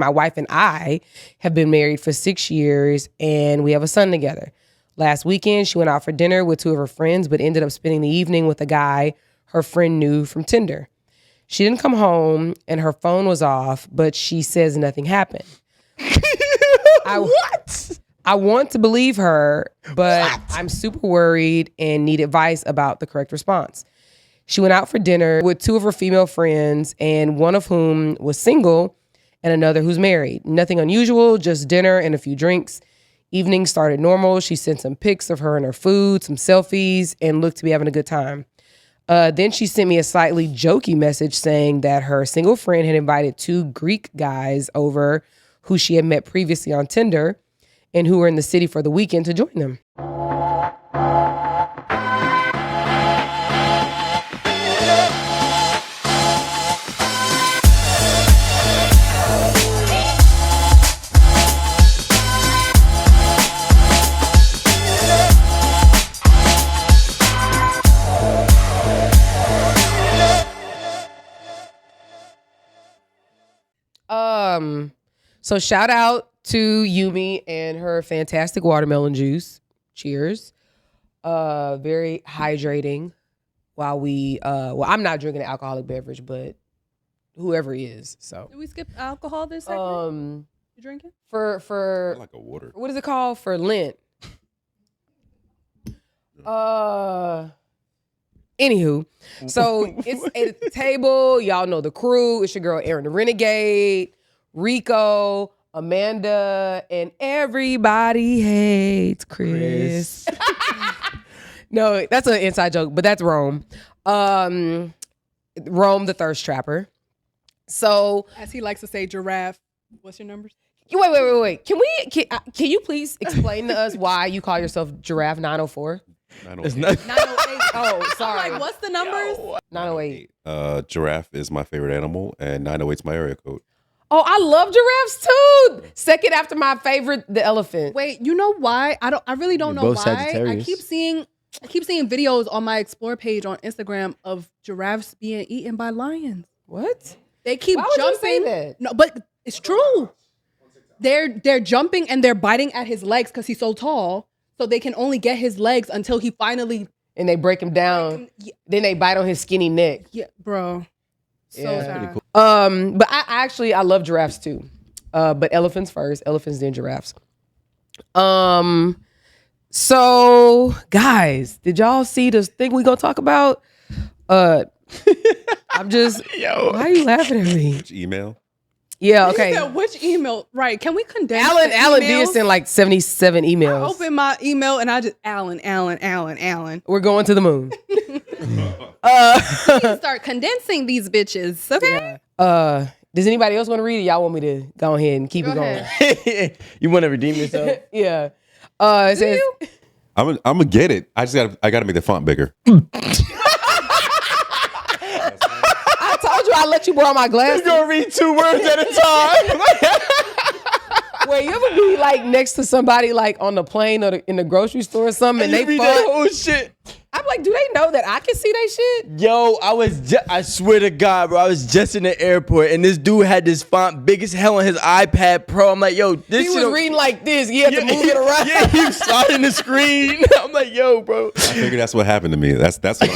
My wife and I have been married for 6 years and we have a son together. Last weekend, she went out for dinner with two of her friends, but ended up spending the evening with a guy her friend knew from Tinder. She didn't come home and her phone was off, but she says nothing happened. What? I want to believe her, but I'm super worried and need advice about the correct response. She went out for dinner with two of her female friends, and one of whom was single and another who's married. Nothing unusual, just dinner and a few drinks. Evening started normal. She sent some pics of her and her food, some selfies, and looked to be having a good time. Then she sent me a slightly jokey message saying that her single friend had invited two Greek guys over who she had met previously on Tinder and who were in the city for the weekend to join them. So shout out to Yumi and her fantastic watermelon juice. Cheers. Very hydrating while we, I'm not drinking an alcoholic beverage, but whoever is, so. Did we skip alcohol this segment? You drinking? For I like a water. What is it called? For Lent. Anywho, so it's at the table. Y'all know the crew. It's your girl, Erin The Renegade, Rico, Amanda, and everybody hates Chris. No, that's an inside joke, but that's Rome. Rome, the thirst trapper. So, as he likes to say, giraffe. What's your numbers? Wait. Can you please explain to us why you call yourself Giraffe 904? 908. 908. Oh, sorry. I'm like, what's the numbers? 908. Giraffe is my favorite animal, and 908 is my area code. Oh, I love giraffes too. Second after my favorite, the elephant. Wait, you know why? I really don't know both why. Sagittarius. I keep seeing videos on my Explore page on Instagram of giraffes being eaten by lions. What? They keep Why would you jumping. say that? No, but it's true. They're jumping and they're biting at his legs because he's so tall. So they can only get his legs until he finally. And they break him down. Then they bite on his skinny neck. Yeah, bro. So sad. cool. But I love giraffes too. But elephants first. Elephants then giraffes. So guys, did y'all see this thing we gonna talk about? I'm just. Yo. Why are you laughing at me? Which email? Yeah. You Okay. said which email? Right. Can we condense Alan the did emails? send like 77 I emails. opened my email and I just Alan. We're going to the moon. Start condensing these bitches. Okay. Does anybody else want to read it? Y'all want me to go ahead and keep Go it going? ahead. You want to redeem yourself? Yeah. It says, I'm gonna get it. I gotta make the font bigger. I told you I let you borrow my glasses. You're gonna read 2 words at a time. Wait, you ever be like next to somebody like on the plane or in the grocery store or something and You they read that font? whole shit. I'm like, do they know that I can see they shit? Yo, I swear to God, bro, I was just in the airport and this dude had this font big as hell on his iPad Pro. I'm like, yo, this He shit was don't- reading like this. He had to move it around. Yeah, he was sliding the screen. I'm like, yo, bro. I figured that's what happened to me. That's what I'm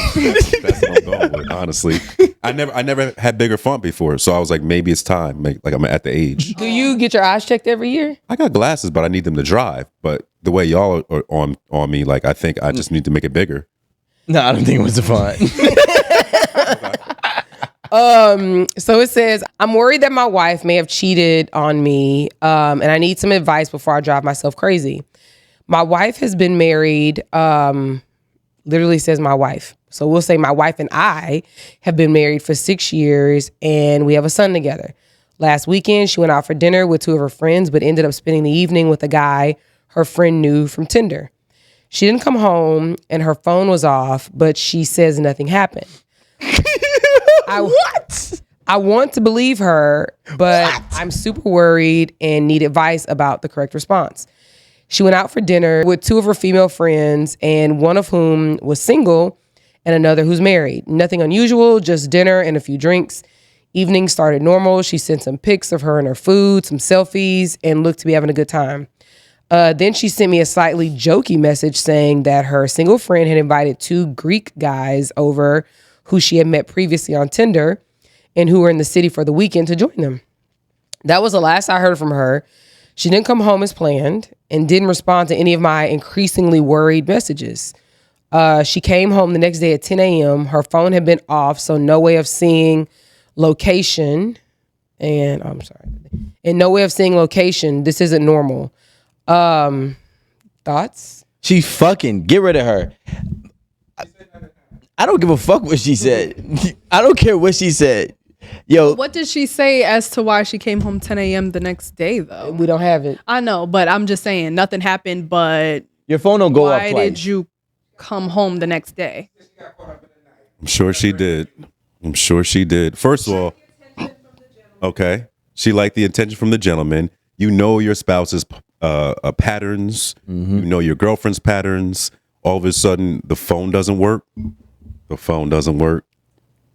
going with. Honestly, I never had bigger font before, so I was like, maybe it's time. Like I'm at the age. Do you get your eyes checked every year? I got glasses, but I need them to drive. But the way y'all are on me, like I think I just need to make it bigger. No, I don't think it was the font. So it says, I'm worried that my wife may have cheated on me, and I need some advice before I drive myself crazy. My wife has been married, literally says my wife. So we'll say my wife and I have been married for 6 years, and we have a son together. Last weekend, she went out for dinner with two of her friends, but ended up spending the evening with a guy her friend knew from Tinder. She didn't come home, and her phone was off, but she says nothing happened. What? I want to believe her, but I'm super worried and need advice about the correct response. She went out for dinner with two of her female friends, and one of whom was single and another who's married. Nothing unusual, just dinner and a few drinks. Evening started normal. She sent some pics of her and her food, some selfies, and looked to be having a good time. Then she sent me a slightly jokey message saying that her single friend had invited 2 Greek guys over who she had met previously on Tinder and who were in the city for the weekend to join them. That was the last I heard from her. She didn't come home as planned and didn't respond to any of my increasingly worried messages. She came home the next day at 10 a.m. Her phone had been off, so no way of seeing location. And no way of seeing location. This isn't normal. Thoughts? She fucking get rid of her. I don't give a fuck what she said. I don't care what she said. Yo, What did she say as to why she came home 10 a.m. the next day, though? We don't have it. I know, but I'm just saying nothing happened. But your phone don't go off why twice. did you come home the next day? I'm sure she did. First of all, okay, she liked the attention from the gentleman. You know your spouse's patterns. Mm-hmm. You know your girlfriend's patterns. All of a sudden, the phone doesn't work.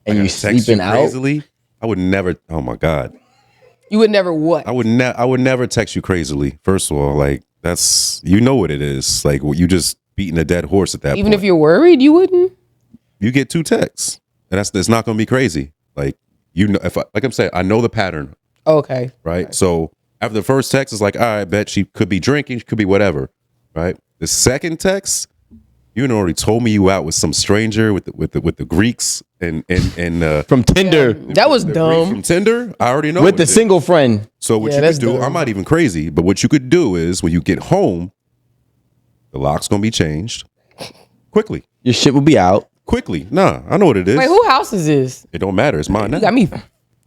And you sleeping out? Crazily? I would never. Oh my God. You would never what? I would never text you crazily. First of all, like that's what it is. Like you just beating a dead horse at that point. Even if you're worried, you wouldn't? You get 2 texts, and that's not going to be crazy. Like like I'm saying, I know the pattern. Okay. Right. So after the first text, it's like, all right, I bet she could be drinking, she could be whatever. Right. The second text, you had already told me you out with some stranger with the Greeks and From Tinder. That was dumb. from Tinder. I already know With what the it is. single friend. So what Yeah, you that's could do, dumb. I'm not even crazy, but what you could do is when you get home, the lock's gonna be changed quickly. Your shit will be out. Quickly. Nah, I know what it is. Wait, who house is this? It don't matter. It's mine now. You got me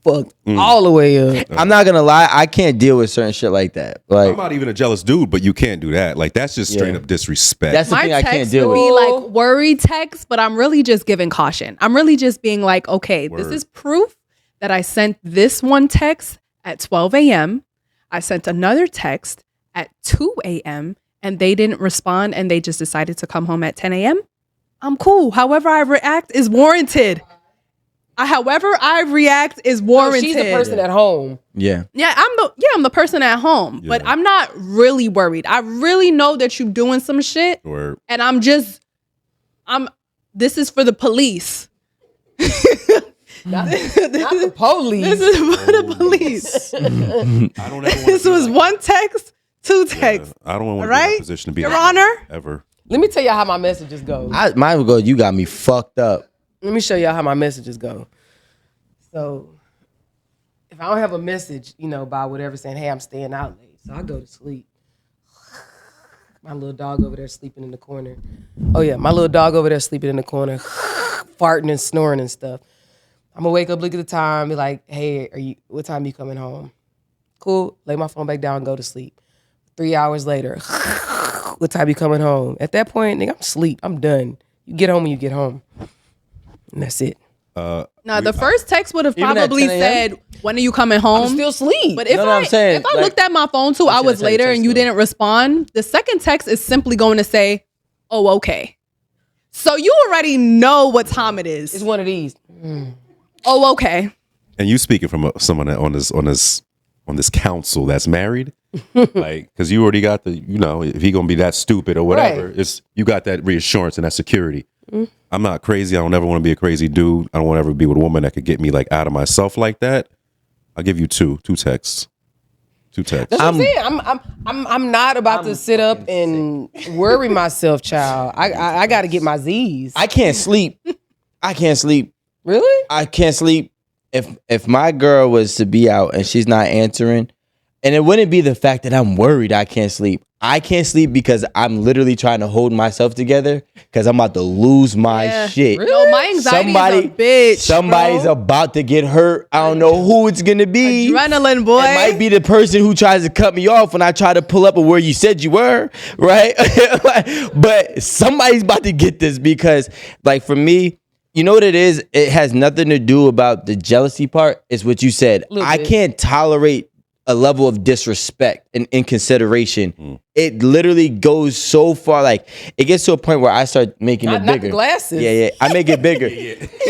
fucked all the way up. I'm not gonna lie, I can't deal with certain shit like that. I'm Like not even a jealous dude, but you can't do that. Like that's just straight Yeah. up disrespect. that's the My thing I can't text deal would with. be like worry text, but I'm really just giving caution. I'm really just being like, okay, this Word. is proof that I sent this one text at 12 a.m. I sent another text at 2 a.m. and they didn't respond and they just decided to come home at 10 a.m. I'm cool. However I react is warranted. However I react is No, warranted. she's the person at home. Yeah. Yeah, I'm the person at home, but Yeah. I'm not really worried. I really know that you're doing some shit, or and this is for the police. Not the police. This is for the police. I don't ever wanna This be was like one text, 2 that. texts. I don't want to be in Right? that position to be Your like Honor? that ever. Let me tell y'all how my messages go. Mine would go, you got me fucked up. Let me show y'all how my messages go. So if I don't have a message, by whatever saying, hey, I'm staying out late. So I go to sleep. My little dog over there sleeping in the corner. Oh yeah, my little dog over there sleeping in the corner, farting and snoring and stuff. I'm gonna wake up, look at the time, be like, hey, what time you coming home? Cool, lay my phone back down and go to sleep. 3 hours later, what time you coming home? At that point, nigga, I'm asleep. I'm done. You get home when you get home. And that's it. Now the first text would have Even at probably 10 a.m.? said, "When are you coming home?" I'm still asleep. But if No, I'm saying, if I like, looked at my phone 2 hours tell you later text and you though. didn't respond, the second text is simply going to say, "Oh, okay." So you already know what time it It's is. one of these. Oh, okay. And you speaking from someone that on this council that's married, like because you already got the if he gonna be that stupid or whatever, Right. it's you got that reassurance and that security. I'm not crazy. I don't ever want to be a crazy dude. I don't want to ever be with a woman that could get me like out of myself like that. I'll give you two texts. 2 texts. That's what I'm saying. I'm not about to sit up and worry myself, child. I got to get my Z's. I can't sleep. I can't sleep. Really? I can't sleep. If my girl was to be out and she's not answering, and it wouldn't be the fact that I'm worried I can't sleep. I can't sleep because I'm literally trying to hold myself together because I'm about to lose my Yeah. shit. No, my anxiety is a bitch. Somebody's bro. about to get hurt. I don't know who it's gonna be. Adrenaline, boy. It might be the person who tries to cut me off when I try to pull up where you said you were, right? But somebody's about to get this because, like, for me, you know what it is? It has nothing to do about the jealousy part. It's what you said. Little I bit. can't tolerate a level of disrespect and inconsideration. It literally goes so far. Like it gets to a point where I start making it bigger. Not the glasses. Yeah. I make it bigger.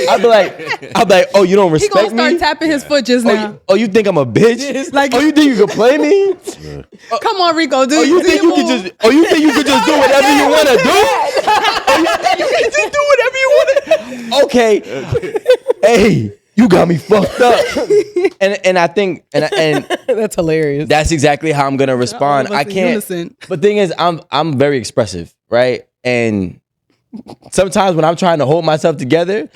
I'll be like, oh, you don't He respect gonna start me? tapping his foot just now. Oh, you think I'm a bitch? Like- oh, you think you can play me? Come on, Rico, do Oh, you think you can just? Oh, you think you can just do whatever you want to do? Oh, you think you can just do whatever you want to? Okay. Hey, you got me fucked up. And I think and That's hilarious. that's exactly how I'm gonna respond. All of us I in can't. unison. But thing is, I'm very expressive, right? And sometimes when I'm trying to hold myself together,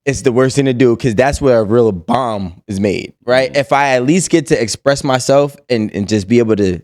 it's the worst thing to do because that's where a real bomb is made, right? If I at least get to express myself and just be able to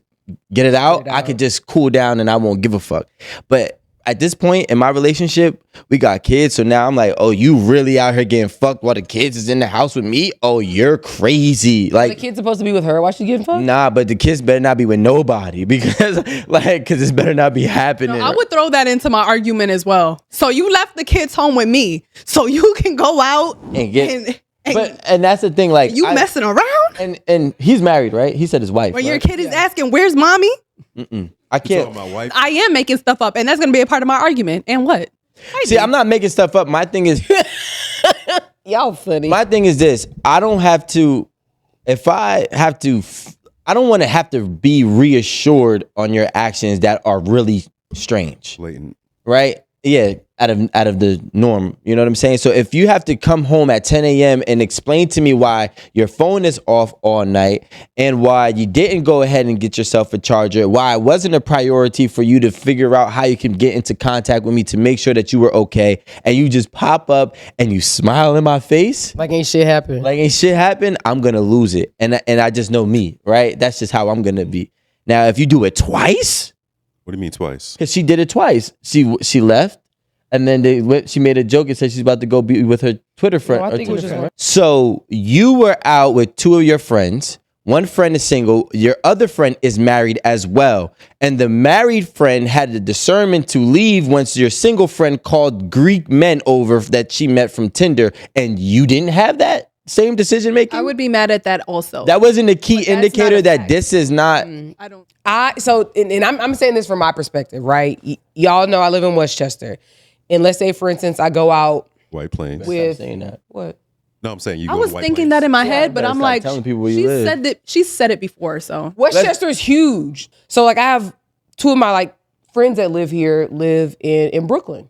get it out, I could just cool down and I won't give a fuck. But at this point in my relationship, we got kids. So now I'm like, oh, you really out here getting fucked while the kids is in the house with me? Oh, you're crazy. the Like, kid's supposed to be with her. Why she getting fucked? nah, but the kids better not be with nobody because this better not be happening. I would throw that into my argument as well. So you left the kids home with me, so you can go out And get- and and that's the thing, like you messing around and he's married, right? He said his wife. when your right? kid is asking, "Where's mommy?" I can't. Talking about wife. I am making stuff up, and that's going to be a part of my argument. And what? See, I'm not making stuff up. My thing is, Y'all funny. my thing is this. I don't have to. If I have to, I don't want to have to be reassured on your actions that are really strange, Blatant. right? Yeah, out of the norm. You know what I'm saying? So if you have to come home at 10 a.m. and explain to me why your phone is off all night and why you didn't go ahead and get yourself a charger, why it wasn't a priority for you to figure out how you can get into contact with me to make sure that you were okay, and you just pop up and you smile in my face like ain't shit happened. like ain't shit happen, I'm gonna lose it. And I just know me, right? That's just how I'm gonna be. Now, if you do it twice, What do you mean twice? because she did it twice. She left, and then she made a joke and said she's about to go be with her Twitter friend. No, I or think it was Twitter just friend. So you were out with two of your friends. One friend is single. Your other friend is married as well. And the married friend had the discernment to leave once your single friend called Greek men over that she met from Tinder, and you didn't have that same decision making. I would be mad at that also. That wasn't a key But that's indicator not a that fact. this is not. I don't. I'm saying this from my perspective, right? Y'all know I live in Westchester, and let's say, for instance, I go out White Plains. with saying that. what? No, I'm saying you. I go was to White thinking Plains. that in my head, but better I'm stop like, telling people where you she live. said that. She said it before, so Westchester is huge. So like I have two of my like friends that live here live in Brooklyn.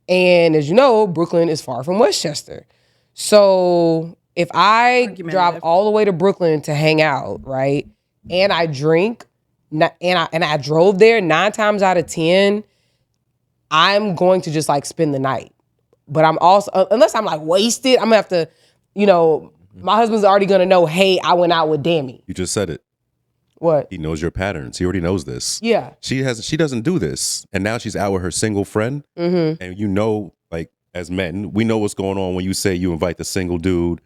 And as you know, Brooklyn is far from Westchester. So if I Argumentative. drive all the way to Brooklyn to hang out, right? And I drink and I drove there 9 times out of 10, I'm going to just like spend the night. But I'm also, unless I'm like wasted, I'm gonna have to, my husband's already gonna know, hey, I went out with Dammy. You just said it. What? He knows your patterns. He already knows this. Yeah. She doesn't do this, and now she's out with her single friend. Mm-hmm. And like as men, we know what's going on when you say you invite the single dude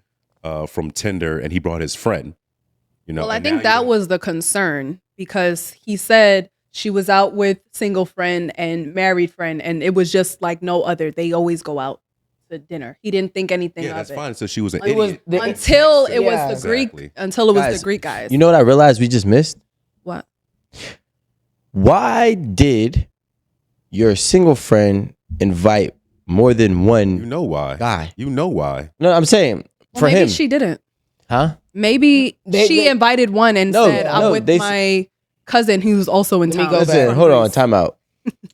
from Tinder and he brought his friend. Well, I and think now that you're- was the concern because he said she was out with single friend and married friend, and it was just like no other. They always go out to dinner. He didn't think anything yeah, of that's it fine. So she was an It was idiot. the- until it was Yeah. the Greek. Exactly. Until it was Guys, the Greek guys. You know what I realized we just missed? What? Why did your single friend invite more than one You know why? guy? You know why? No, I'm saying Well, for maybe him. she didn't. Huh? Maybe They- she invited one and No, said, "I'm no, with they- my cousin who's also in Let me town." go Listen, back. hold on, time out.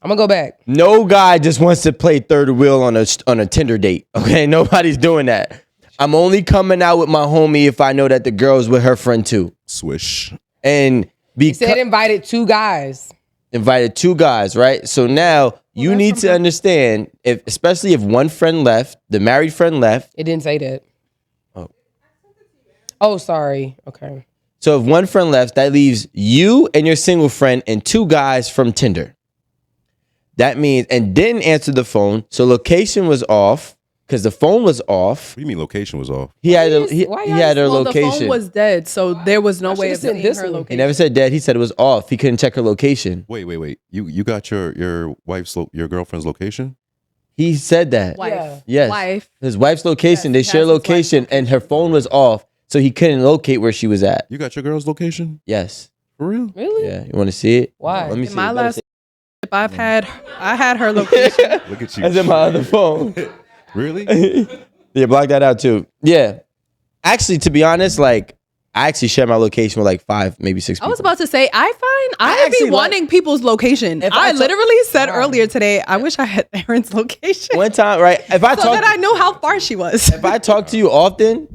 I'm gonna go back. No guy just wants to play third wheel on a Tinder date. Okay, nobody's doing that. I'm only coming out with my homie if I know that the girl's with her friend too. Swish. And He said because invited 2 guys. invited 2 guys, right? So now you that's need from to her. understand, especially if one friend left, the married friend left. It didn't say that. Oh. Oh, sorry. Okay. So if one friend left, that leaves you and your single friend and 2 guys from Tinder. That means, and didn't answer the phone. So location was off because the phone was off. What do you mean location was off? He had you- he why y'all had her Well, the location. phone was dead, so there was no I way of should've seeing sent this her one. He location. never said dead. He said it was off. He couldn't check her location. Wait. You got your wife's your girlfriend's location? He said that. Wife. Yeah. Yes. Wife. His wife's location. Yes, they he share has his wife's location, and her phone was off. so he couldn't locate where she was at. You got your girl's location? Yes. For real? Really? Yeah. You want to see it? Why? Let me In see. my Let me last see. I had her location. Look at you. That's in my other phone. Really? Yeah, block that out too. Yeah. Actually, to be honest, like I actually share my location with like 5, maybe 6 people. I was about to say, I actually be wanting people's location. If I I literally said earlier today, I wish I had Erin's location One time, right? If I so talk, that I knew how far she was. if I talk to you often,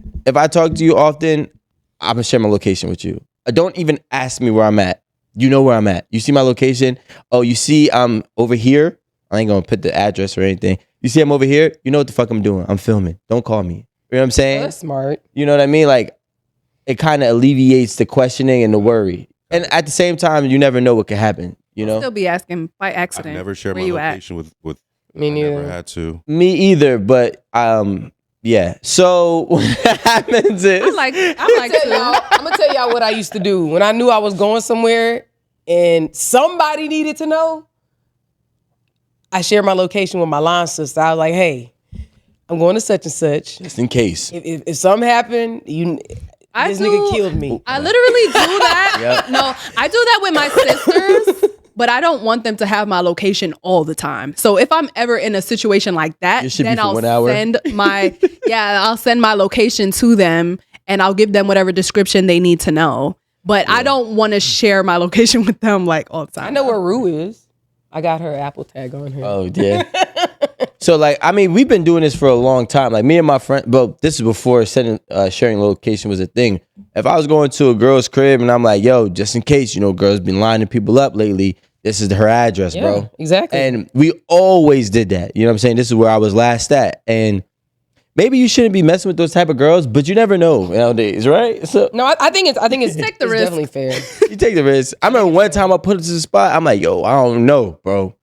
I'm gonna share my location with you. Don't even ask me where I'm at. You know where I'm at. You see my location. Oh, you see I'm over here. I ain't gonna put the address or anything. You see I'm over here. You know what the fuck I'm doing. I'm filming. Don't call me. You know what I'm saying? That's smart. You know what I mean? Like, it kind of alleviates the questioning and the worry. And at the same time, you never know what could happen. You know? Still be asking by I've accident. never shared where my you at? location with Me I never neither. had to. Me either, but yeah. So what happens is I like to. I'm gonna tell y'all what I used to do when I knew I was going somewhere and somebody needed to know. I shared my location with my line sister. I was like, "Hey, I'm going to such and such. just in case. If something happened, this nigga killed me." I literally do that. Yep. No, I do that with my sisters, but I don't want them to have my location all the time. So if I'm ever in a situation like that, It should be then for I'll 1 hour. send my I'll send my location to them and I'll give them whatever description they need to know. But I don't want to share my location with them like all the time. I know where Rue is. I got her Apple tag on her. Oh yeah. So like, I mean, we've been doing this for a long time. Like me and my friend, but this is before sharing location was a thing. If I was going to a girl's crib and I'm like, yo, just in case, you know, girls been lining people up lately. This is her address, Yeah, bro. exactly. And we always did that. You know what I'm saying? This is where I was last at. And maybe you shouldn't be messing with those type of girls, but you never know nowadays, right? So No, I think it's Take the it's risk. definitely fair. you take the risk. I remember one time I put it to the spot. I'm like, yo, I don't know, bro.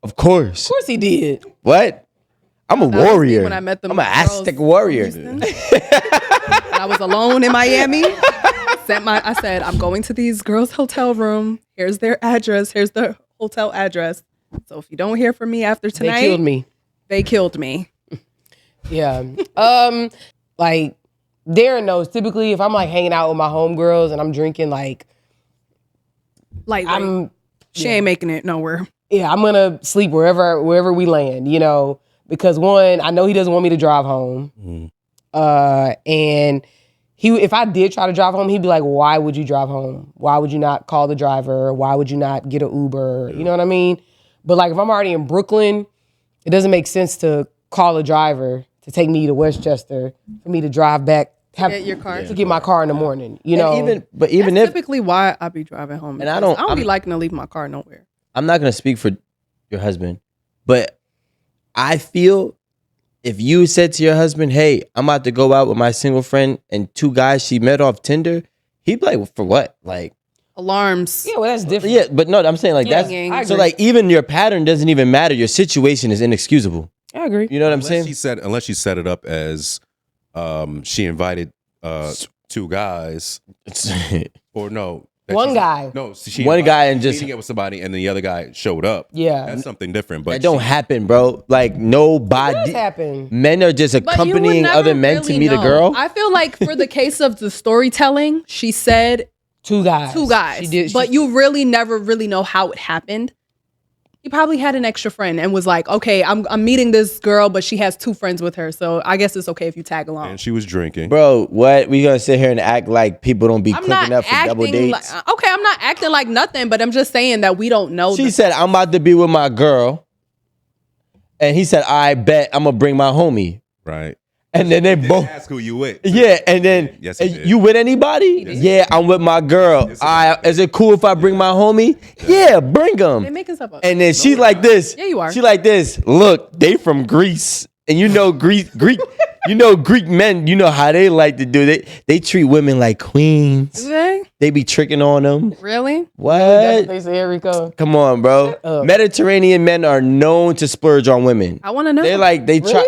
Of course. Of course he did. What? I'm a That was me warrior. when I met them I'm an girls Aztec warrior. And I was alone in Miami. I said, I'm going to these girls' hotel room. Here's their address. Here's the hotel address. So if you don't hear from me after tonight, They killed me. They killed me. Yeah. Like Darren knows. Typically, if I'm like hanging out with my homegirls and I'm drinking, like She ain't making it nowhere. I'm gonna sleep wherever we land. You know, because one, I know he doesn't want me to drive home. And if I did try to drive home, he'd be like, "Why would you drive home? Why would you not call the driver? Why would you not get an Uber?" You know what I mean? But like if I'm already in Brooklyn, it doesn't make sense to call a driver to take me to Westchester for me to drive back. Get your car. To get my car in the morning. You know, Even That's if typically why I be driving home. And I because don't- be liking to leave my car nowhere. I'm not gonna speak for your husband, but I feel if you said to your husband, "Hey, I'm about to go out with my single friend and 2 guys she met off Tinder," he'd be like, well, "For what?" Like, Alarms. yeah, well that's different. yeah, but no, I'm saying like Yeah, that's I so agree. like even your pattern doesn't even matter. Your situation is inexcusable. I agree. You know what I'm saying? Unless she set it up as she invited 2 guys, or no, that One she- guy. No, she One invited- guy and just- meeting it with somebody, and then the other guy showed up. Yeah. That's something different. But That don't happen, bro. Like What does nobody. happen? Men are just But you would accompanying never other men really to meet know. a girl. I feel like for the case of the storytelling, she said 2 guys. 2 guys. She did. But you really never really know how it happened. He probably had an extra friend and was like, okay, I'm meeting this girl, but she has 2 friends with her. So I guess it's okay if you tag along. and she was drinking. Bro, what? We gonna sit here and act like people don't be I'm clicking not up for double acting dates? like, okay, I'm not acting like nothing, but I'm just saying that we don't know. She said, "I'm about to be with my girl," and he said, "I bet I'm gonna bring my homie." Right. And then they Didn't both, ask who you with. yeah. And then, Yes, he did. you with anybody? did. Yeah, I'm with my girl. Yes, he did. Is it cool if I bring my homie? Yeah, bring They're him. making stuff up. And then she's like this. Yeah, you are. She like this. Look, they from Greece, and you know Greek. You know Greek men. You know how they like to do it. They treat women like queens. Do they? They be tricking on them. Really? What? They say Rico. Come on, bro. up. Mediterranean men are known to splurge on women. I want to know. They like they try.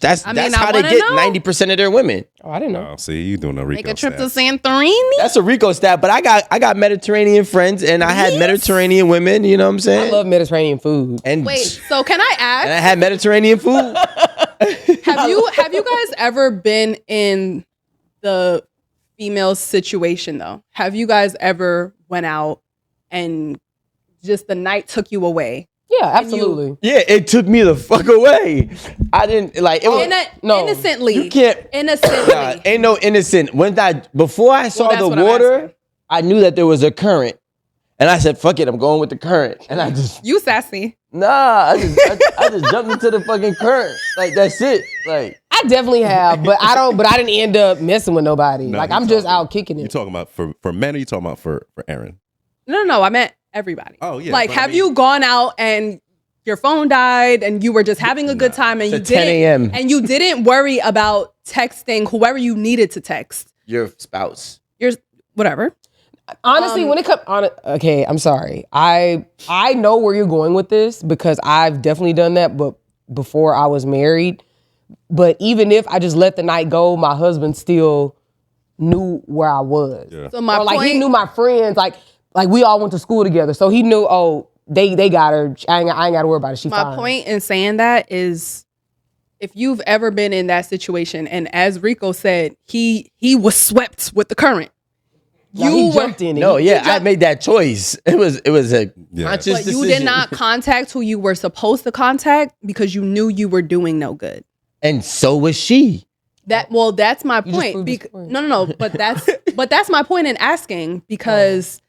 That's I mean, that's I how they wanna get know. 90% of their women. Oh, I didn't know. Oh, see, you doing a Rico Make a trip to stat. Santorini? That's a Rico stat, but I got Mediterranean friends and I had Mediterranean women. You know what I'm I saying? love Mediterranean food. and Wait, so can I ask? and I had Mediterranean food. Have you guys ever been in the female situation though. Have you guys ever went out and just the night took you away? Yeah, absolutely. Yeah, it took me the fuck away. I didn't like it. Was, Innocently. You can't. Innocently. Nah, ain't no innocent. Before I saw that's the what I'm water, asking. I knew that there was a current, and I said, "Fuck it, I'm going with the current." And I just You sassy. I just jumped into the fucking current. Like that's it. Like I definitely have, but I didn't end up messing with nobody. No, like you I'm just talking- out kicking You it. talking about for men or you talking about for Erin? No, I meant everybody. Oh, yeah, Like, but I have mean- you gone out and your phone died and you were just having a good time and you It's 10 didn't a.m. and you didn't worry about texting whoever you needed to text? your spouse. Your whatever. Honestly, when it comes on, okay, I'm sorry. I know where you're going with this because I've definitely done that, but before I was married. But even if I just let the night go, my husband still knew where I was. Yeah. So my Or like point, he knew my friends, like we all went to school together, so he knew. Oh, they got her. I ain't got to worry about it. She my fine. point in saying that is, if you've ever been in that situation, and as Rico said, he was swept with the current. Like, he jumped in it. No, He yeah, I jumped- made that choice. It was a Yeah. conscious But decision. you did not contact who you were supposed to contact because you knew you were doing no good. And so was she. That's my just point. proved his point. No, but that's my point in asking, because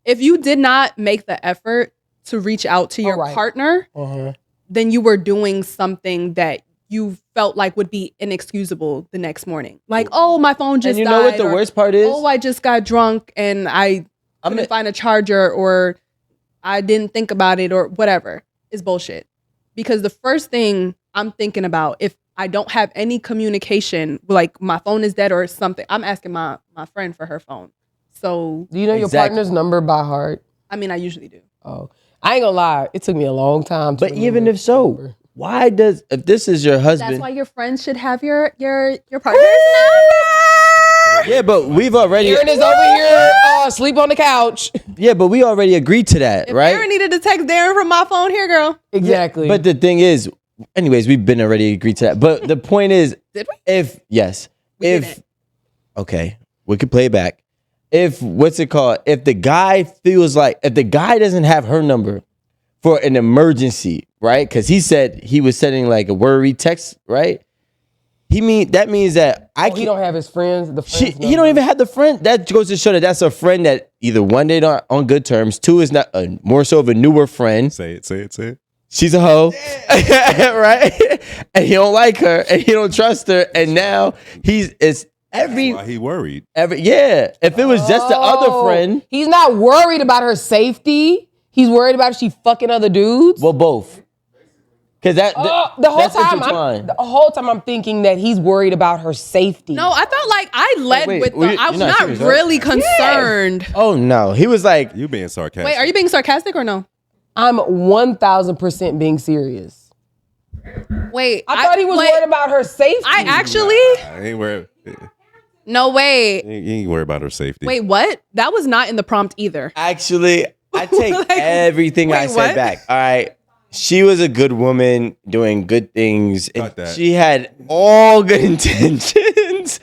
if you did not make the effort to reach out to your Alright. partner, Uh-huh. then you were doing something that you felt like would be inexcusable the next morning. Like, oh, my phone just And you died. know what the or, worst part is? oh, I just got drunk and I couldn't find a charger, or I didn't think about it, or whatever, is bullshit. Because the first thing I'm thinking about, if I don't have any communication, like my phone is dead or something, I'm asking my friend for her phone. So, Do you know your Exactly. partner's number by heart? I mean, I usually do. Oh, I ain't gonna lie. It took me a long time. To But even remember if so, his number. why does if this is your husband? That's why your friends should have your partner's Yeah, but we've already Erin is over here sleep on the couch. Yeah, but we already agreed to that, If right? Erin needed to text Darren from my phone, here, girl. Exactly. But the thing is, anyways, we've been already agreed to that. But the point is, Did we? if didn't. okay, we could play it back. If what's it called? If the guy doesn't have her number for an emergency, right? Because he said he was sending like a worry text, right? That means that I he can't. don't have his friends. The friends He don't even have the friend. That goes to show that that's a friend that either one, they not on good terms. Two, is not more so of a newer friend. Say it. She's a hoe, right? And he don't like her, and he don't trust her, and now it's Why he worried? yeah. If it was just the other friend, He's not worried about her safety. He's worried about if she fucking other dudes. well, both. Because the whole time I'm thinking that he's worried about her safety. No, I felt like I led Wait, with you're I was not not serious, right? really concerned. Oh no, he was like, You being sarcastic. Wait, are you being sarcastic or no? I'm 1,000% being serious. Wait, I thought he was worried about her safety. I actually I ain't worried. no way. He ain't worried about her safety. Wait, what? That was not in the prompt either. actually, I take Like, everything I wait, said what? back. All right. She was a good woman doing good things. And Cut that. she had all good intentions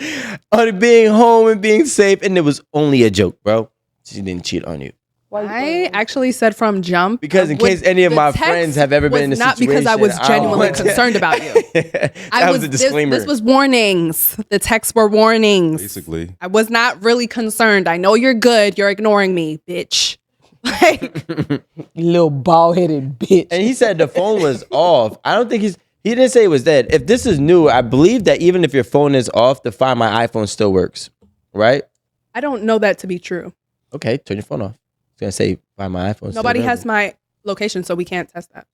on being home and being safe. And it was only a joke, bro. She didn't cheat on you. I actually said from jump Because in would- case any of the my text friends have ever been in a was not because I situation, was I don't genuinely want to- concerned about you. That was a disclaimer. This was warnings. The texts were warnings. Basically. I was not really concerned. I know you're good. You're ignoring me, bitch. Like, Little bald-headed bitch. And he said the phone was off. I don't think he didn't say it was dead. If this is new, I believe that even if your phone is off, the Find My iPhone still works, right? I don't know that to be true. Okay, turn your phone off. It's gonna say Find My iPhone. still Nobody has available. my location, so we can't test that.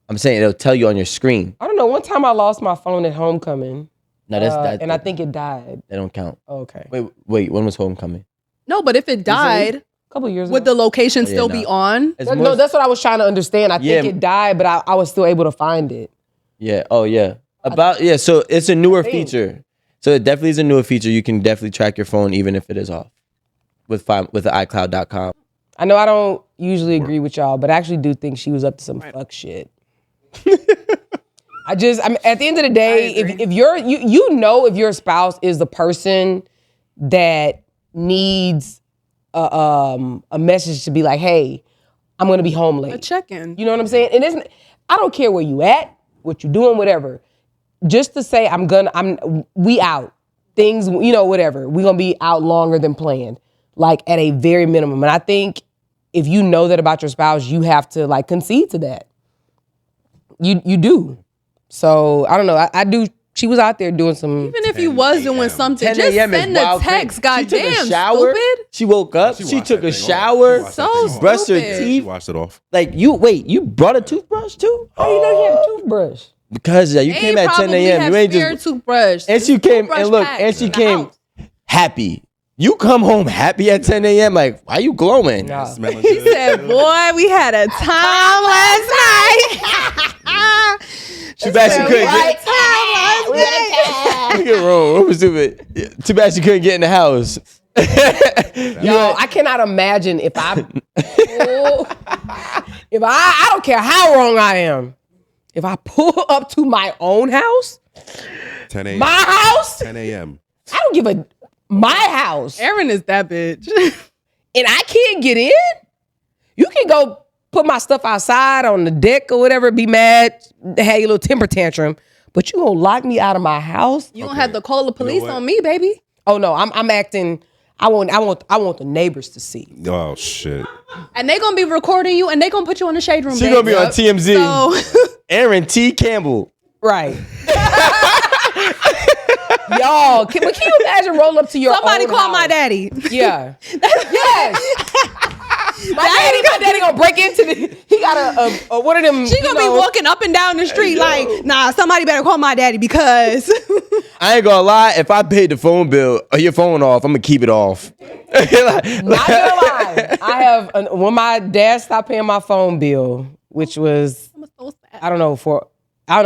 I'm saying it'll tell you on your screen. I don't know. One time I lost my phone at homecoming. No, that's that. and I think it died. They don't count. Okay. Wait. When was homecoming? No, but if it died, A couple years would the ago. location Oh, yeah, still no. be on? It's No, more- that's what I was trying to understand. I think Yeah. it died, but I was still able to find it. Yeah. Oh, yeah. So it's a newer think. feature. So it definitely is a newer feature. You can definitely track your phone even if it is off with the iCloud.com. I know I don't usually agree with y'all, but I actually do think she was up to some fuck shit. at the end of the day, if you're you know if your spouse is the person that needs a message to be like, hey, I'm gonna be home late. A check-in. You know what I'm saying? And I don't care where you at, what you doing, whatever. Just to say we out. Things, whatever. We gonna be out longer than planned. Like at a very minimum. And I think if you know that about your spouse, you have to like concede to that. You do. So I don't know. I do. She was out there doing some. Even if you was doing something, just send a text. Goddamn, she took a shower. stupid. She woke up. She took a shower. Brushed her teeth. She washed it off. Like you brought a toothbrush too? How you know he had a toothbrush? Because you came at 10 a.m. You ain't just toothbrush. And she came and look, and she came happy. You come home happy at 10 a.m. Like, why you glowing? Nah. He said, boy, we had a time last night. Too bad she couldn't get. Look at Rome. What was stupid? Too bad she couldn't get in the house. Yo, I cannot imagine if I don't care how wrong I am. If I pull up to my own house, 10 a.m. my house, 10 a.m. I don't give my house. Erin is that bitch. And I can't get in? You can go put my stuff outside on the deck or whatever, be mad, have your little temper tantrum, but you gonna lock me out of my house? You don't have to call the police on me, baby. Oh no, I'm acting. I want the neighbors to see. Oh shit. And they gonna be recording you, and they gonna put you on the shade room. She gonna be on TMZ. So Erin T. Campbell. Right. Y'all, can you imagine rolling up to your somebody own call house? my daddy. Yeah. Yes. My daddy gonna break into he got a one of them. She gonna be walking up and down the street like, nah, somebody better call my daddy because I ain't gonna lie, if I paid the phone bill or your phone off, I'm gonna keep it off. Not gonna lie. I have when my dad stopped paying my phone bill, which was I don't know,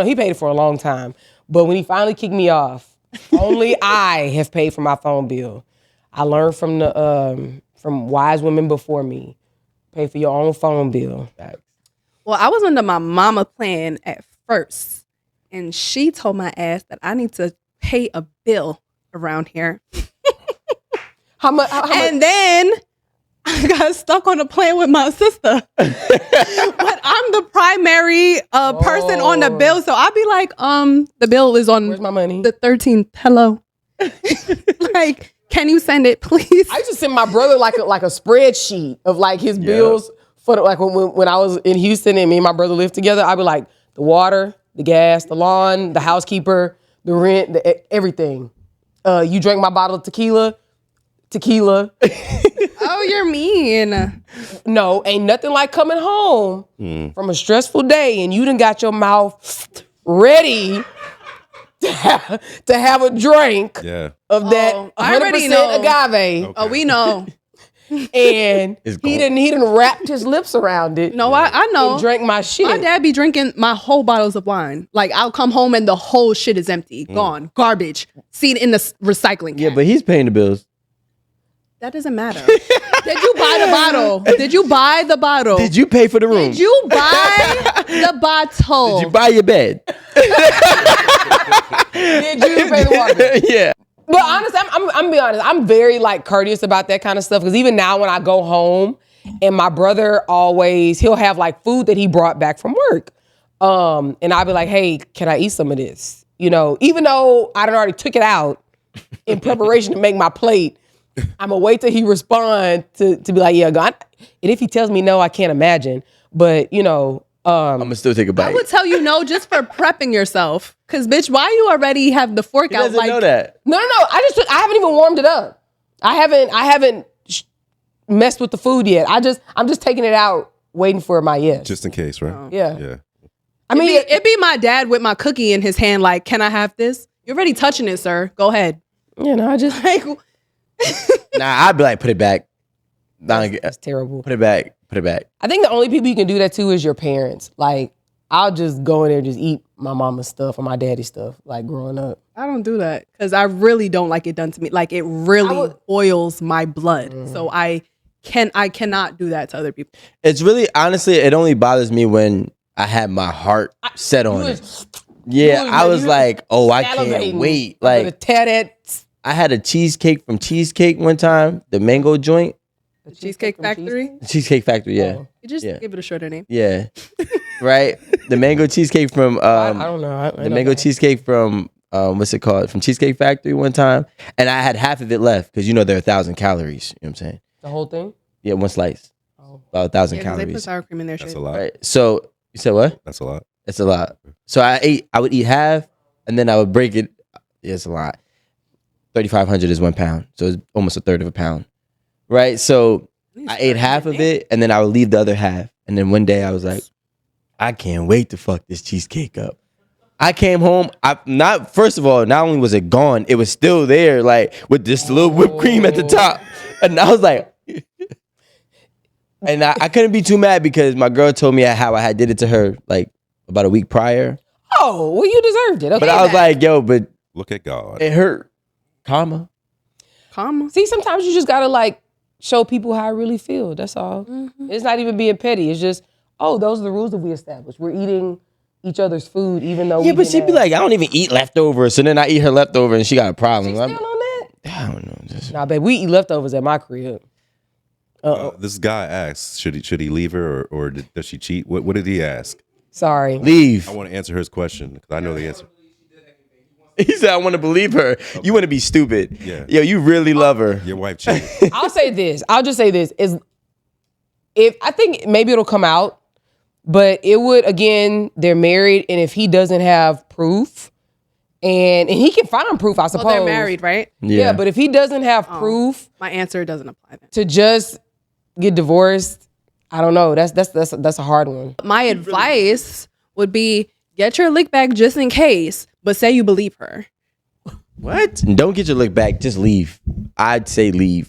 he paid it for a long time. But when he finally kicked me off, only I have paid for my phone bill. I learned from wise women before me. Pay for your own phone bill. Well, I was under my mama plan at first, and she told my ass that I need to pay a bill around here. How much? And then I got stuck on a plan with my sister. But I'm the primary person on the bill, so I'll be like, the bill is on. Where's my money? The 13th. Hello. Like, can you send it, please? I used to send my brother like a spreadsheet of like his bills for like when I was in Houston and me and my brother lived together. I'd be like the water, the gas, the lawn, the housekeeper, the rent, everything. You drank my bottle of tequila. Oh, you're mean. No, ain't nothing like coming home from a stressful day and you done got your mouth ready to have a drink of that 100% agave. Okay. Oh, we know. And he didn't wrapped his lips around it. No, I know. And drank my shit. My dad be drinking my whole bottles of wine. Like, I'll come home and the whole shit is empty, gone, garbage, seen in the recycling can. Yeah, but he's paying the bills. That doesn't matter. Did you buy the bottle? Did you buy the bottle? Did you pay for the room? Did you buy the bottle? Did you buy your bed? Did you pay the water? Yeah. But honestly, I'm be honest. I'm very like courteous about that kind of stuff because even now when I go home and my brother he'll have like food that he brought back from work, and I'll be like, hey, can I eat some of this? You know, even though I already took it out in preparation to make my plate. I'm gonna wait till he respond to be like, yeah, God. And if he tells me no, I can't imagine. But you know, I'm gonna still take a bite. I would tell you no just for prepping yourself, cause bitch, why you already have the fork He out? doesn't Like, know that. No. I haven't even warmed it up. I haven't messed with the food yet. I'm just taking it out, waiting for my yes. Just in case, right? Yeah. I mean, it'd be my dad with my cookie in his hand. Like, can I have this? You're already touching it, sir. Go ahead. You know, I just like. Nah, I'd be like, put it back. That's terrible. Put it back. I think the only people you can do that to is your parents. Like, I'll just go in there and just eat my mama's stuff or my daddy's stuff, like growing up. I don't do that because I really don't like it done to me. Like, it really boils my blood. So I cannot do that to other people. It's really, honestly, it only bothers me when I have my heart set on it. Yeah, I was you like, oh, I can't salivating. wait. I'm gonna Like, tear that. I had a cheesecake from Cheesecake one time, the mango joint. The Cheesecake from Factory. The Cheesecake Factory, yeah. Oh. You just Yeah. give it a shorter name. Yeah. Right? The mango cheesecake from I don't know. I the know mango that. cheesecake from what's it called? From Cheesecake Factory one time. And I had half of it left because there are 1,000 calories. You know what I'm saying? The whole thing. Yeah, one slice. Oh. About 1,000 Yeah, because they put calories. sour cream in their That's shit. a lot. Right. So you said what? That's a lot. It's a lot. So I would eat half and then I would break it. Yeah, it's a lot. 3,500 is 1 pound. So it's almost a third of a pound. Right. So I ate half of it and then I would leave the other half. And then one day I was like, I can't wait to fuck this cheesecake up. I came home. First of all, not only was it gone, it was still there, like with this little whipped cream at the top. And I was like, and I couldn't be too mad because my girl told me how I had did it to her like about a week prior. Oh, well, you deserved it. Okay, But I was like, yo, but Look at God. it hurt. Comma. see, sometimes you just gotta like show people how I really feel. That's all. It's not even being petty. It's just, oh, those are the rules that we established. We're eating each other's food, even though Yeah, we but she'd didn't be have- like, I don't even eat leftovers. So then I eat her leftover and she got a problem. Still on that? I don't know. Just, Nah, babe, we eat leftovers at my crib. This guy asks, should he leave her or does she cheat? What did he ask? Sorry. leave. I want to answer his question because I know the answer. He said, I want to believe her. You want to be stupid. Yeah. Yo, you really love her. Your wife cheated. I'll say this. I'll just say this. If I think maybe it'll come out, but it would, again, they're married, and if he doesn't have proof, and he can find proof, I suppose. Well, they're married, right? Yeah, but if he doesn't have proof My answer doesn't apply then. to just get divorced, I don't know. That's a hard one. My advice would be get your lick back just in case, but say you believe her. What? And don't get your lick back. Just leave. I'd say leave.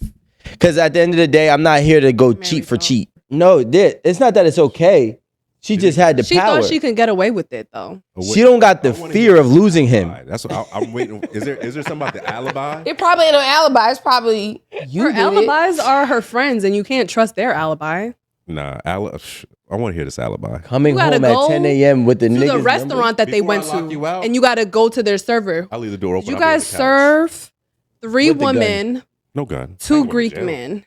Because at the end of the day, I'm not here to go cheat for cheat. No, it's not that it's okay. She just had the She power. thought she could get away with it though. She don't got the fear of losing him. That's what I'm waiting. Is there something about the alibi? It probably ain't no alibi. It's probably you. Her did it. alibis are her friends, and you can't trust their alibi. Nah, I want to hear this alibi. Coming You gotta home at go 10 a.m. with the To niggas the restaurant that they Before I went lock to, you out? and you got to go to their server. I'll leave the door open. You I'll be on guys the couch. serve 3 With the gun. women, No gun. I ain't 2 going to Greek jail. men.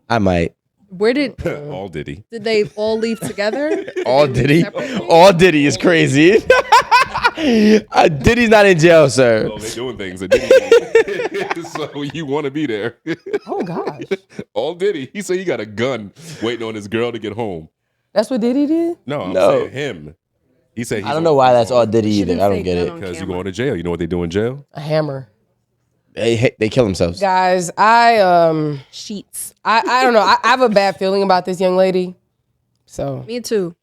I might. Where did All Diddy. they all leave together? All They Diddy. leave separately? All Diddy is crazy. Diddy's not in jail, sir. Oh, they doing things that Diddy. So you want to be there. Oh gosh, All Diddy. He said he got a gun waiting on his girl to get home. that's what Diddy did. No, I'm No. saying him. He said he's I don't know why that's all Diddy She either. didn't I don't say get gun it. on because you're camera. going to jail. You know what they do in jail? A hammer. They kill themselves. Guys, I Sheets. don't know. I have a bad feeling about this young lady. So Me too.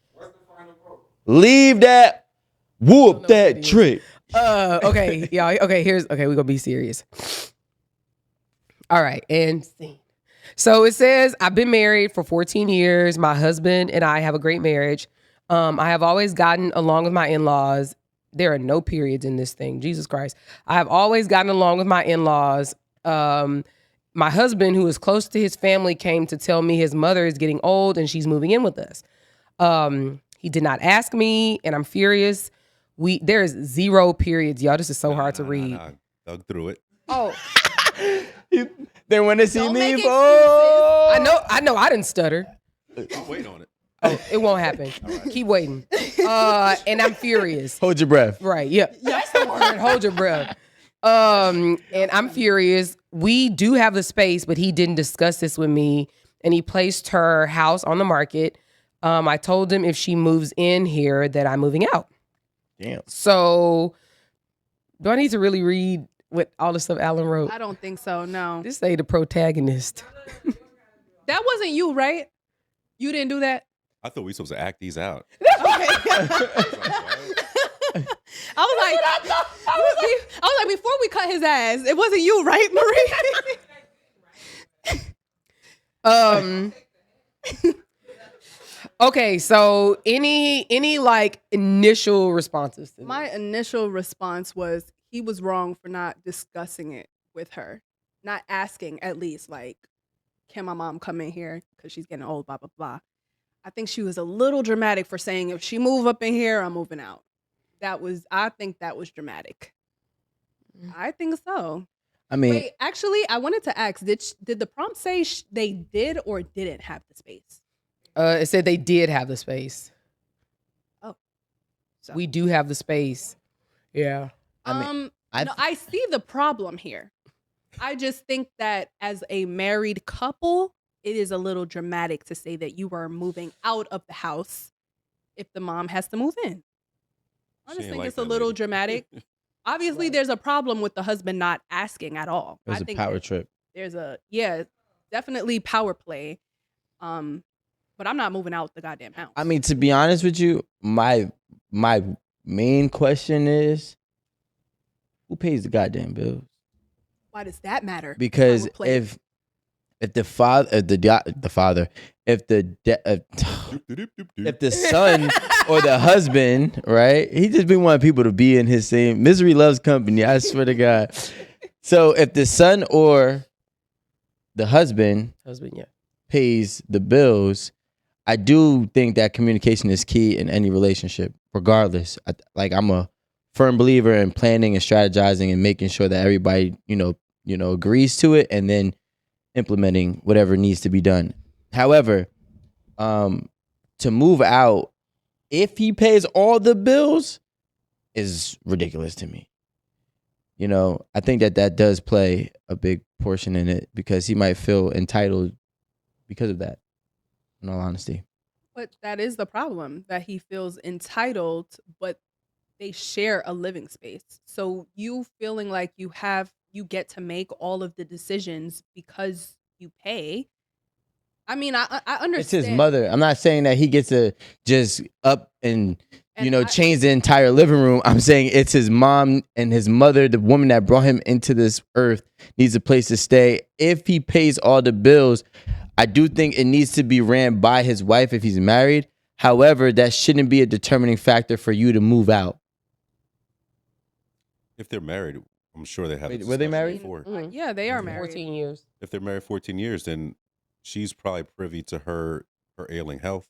Leave that. Whoop that trick. okay, y'all. Okay, we're gonna be serious. All right, and scene. So it says, I've been married for 14 years. My husband and I have a great marriage. I have always gotten along with my in-laws. There are no periods in this thing. Jesus Christ. I have always gotten along with my in-laws. My husband, who is close to his family, came to tell me his mother is getting old and she's moving in with us. He did not ask me, and I'm furious. There is 0 periods, y'all. This is so hard to read. Nah. Dug through it. Oh, They want to see Don't me. make Oh. I know. I didn't stutter. I'm waiting on it. Oh, it won't happen. Keep waiting. And I'm furious. Hold your breath. Right. Yeah. That's the word. Hold your breath. And I'm furious. We do have the space, but he didn't discuss this with me, and he placed her house on the market. I told him if she moves in here that I'm moving out. Damn. So do I need to really read what all the stuff Alan wrote? I don't think so. No, This ain't the protagonist. that wasn't you, right? You didn't do that. I thought we were supposed to act these out. I was like, before we cut his ass, it wasn't you, right, Marie? Okay, so any like initial responses to this? My initial response was he was wrong for not discussing it with her, not asking at least like, can my mom come in here because she's getting old, blah blah blah. I think she was a little dramatic for saying if she move up in here, I'm moving out. I think that was dramatic. I think so. I mean, Wait, actually, I wanted to ask: Did the prompt say they did or didn't have the space? It said they did have the space. Oh, so We do have the space. Yeah. I see the problem here. I just think that as a married couple, it is a little dramatic to say that you are moving out of the house if the mom has to move in. I She just ain't think like it's a that little lady. dramatic. Obviously, there's a problem with the husband not asking at all. it was I a think power that trip. there's definitely power play. But I'm not moving out the goddamn house. I mean, to be honest with you, my main question is, who pays the goddamn bills? Why does that matter? Because Power play. if the father, if the son or the husband, right? He just been wanting people to be in his same misery loves company. I swear to God. So if the son or the husband Yeah. pays the bills, I do think that communication is key in any relationship, regardless. I'm a firm believer in planning and strategizing and making sure that everybody, agrees to it and then implementing whatever needs to be done. However, to move out if he pays all the bills is ridiculous to me. I think that does play a big portion in it because he might feel entitled because of that, in all honesty. But that is the problem, that he feels entitled, but they share a living space. So you feeling like you get to make all of the decisions because you pay. I mean, I understand. It's his mother. I'm not saying that he gets to just up and change the entire living room. I'm saying it's his mom and his mother, the woman that brought him into this earth, needs a place to stay. If he pays all the bills, I do think it needs to be ran by his wife if he's married. However, that shouldn't be a determining factor for you to move out. If they're married, I'm sure they have. Wait, were they married? Before. Mm-hmm. Yeah, they are married. 14 years. If they're married 14 years, then she's probably privy to her ailing health,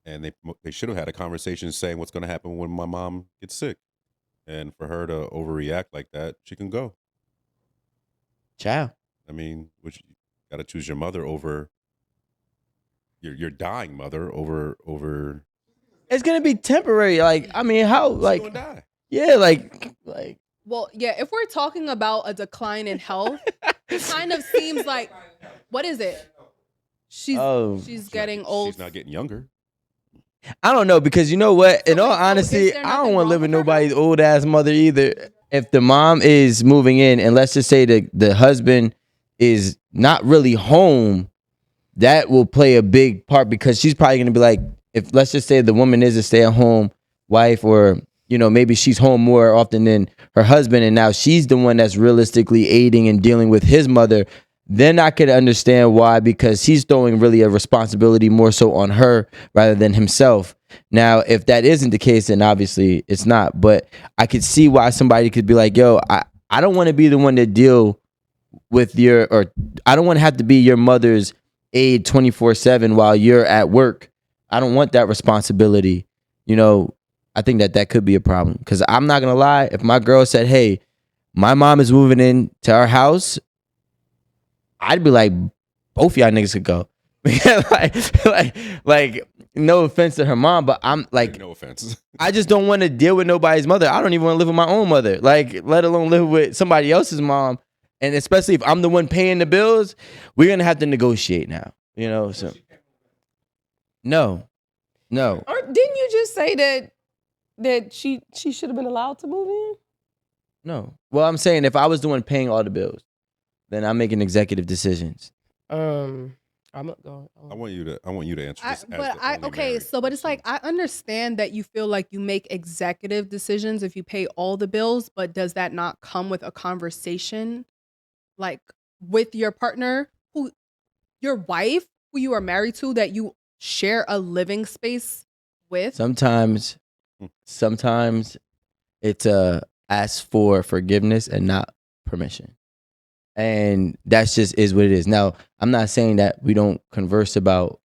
and they should have had a conversation saying what's going to happen when my mom gets sick, and for her to overreact like that, she can go. Ciao. I mean, which you got to choose your mother over your dying mother over. It's gonna be temporary. Like, I mean, how? She's Like, gonna die. yeah, like. Well, yeah, if we're talking about a decline in health, it kind of seems like, what is it? She's getting old. She's not getting younger. I don't know, because you know what? In all is honesty, there I nothing don't want to wrong live with with her nobody's old ass mother either. If the mom is moving in, and let's just say the husband is not really home, that will play a big part, because she's probably gonna be like, if let's just say the woman is a stay-at-home wife, or maybe she's home more often than her husband, and now she's the one that's realistically aiding and dealing with his mother, then I could understand why, because he's throwing really a responsibility more so on her rather than himself. Now, if that isn't the case, then obviously it's not. But I could see why somebody could be like, yo, I don't want to be the one to deal with or I don't want to have to be your mother's aid 24/7 while you're at work. I don't want that responsibility. I think that could be a problem, because I'm not going to lie. If my girl said, hey, my mom is moving in to our house, I'd be like, both y'all niggas could go. like, no offense to her mom, but I'm like, No offense. I just don't want to deal with nobody's mother. I don't even want to live with my own mother, like, let alone live with somebody else's mom. And especially if I'm the one paying the bills, we're going to have to negotiate now, so. No. Didn't you just say that she should have been allowed to move in? No. Well, I'm saying if I was the one paying all the bills, then I'm making executive decisions. I'm not going. I want you to answer this. But it's like, I understand that you feel like you make executive decisions if you pay all the bills, but does that not come with a conversation, like, with your partner, your wife, who you are married to, that you share a living space with? Sometimes it's ask for forgiveness and not permission. And that's just is what it is. Now, I'm not saying that we don't converse about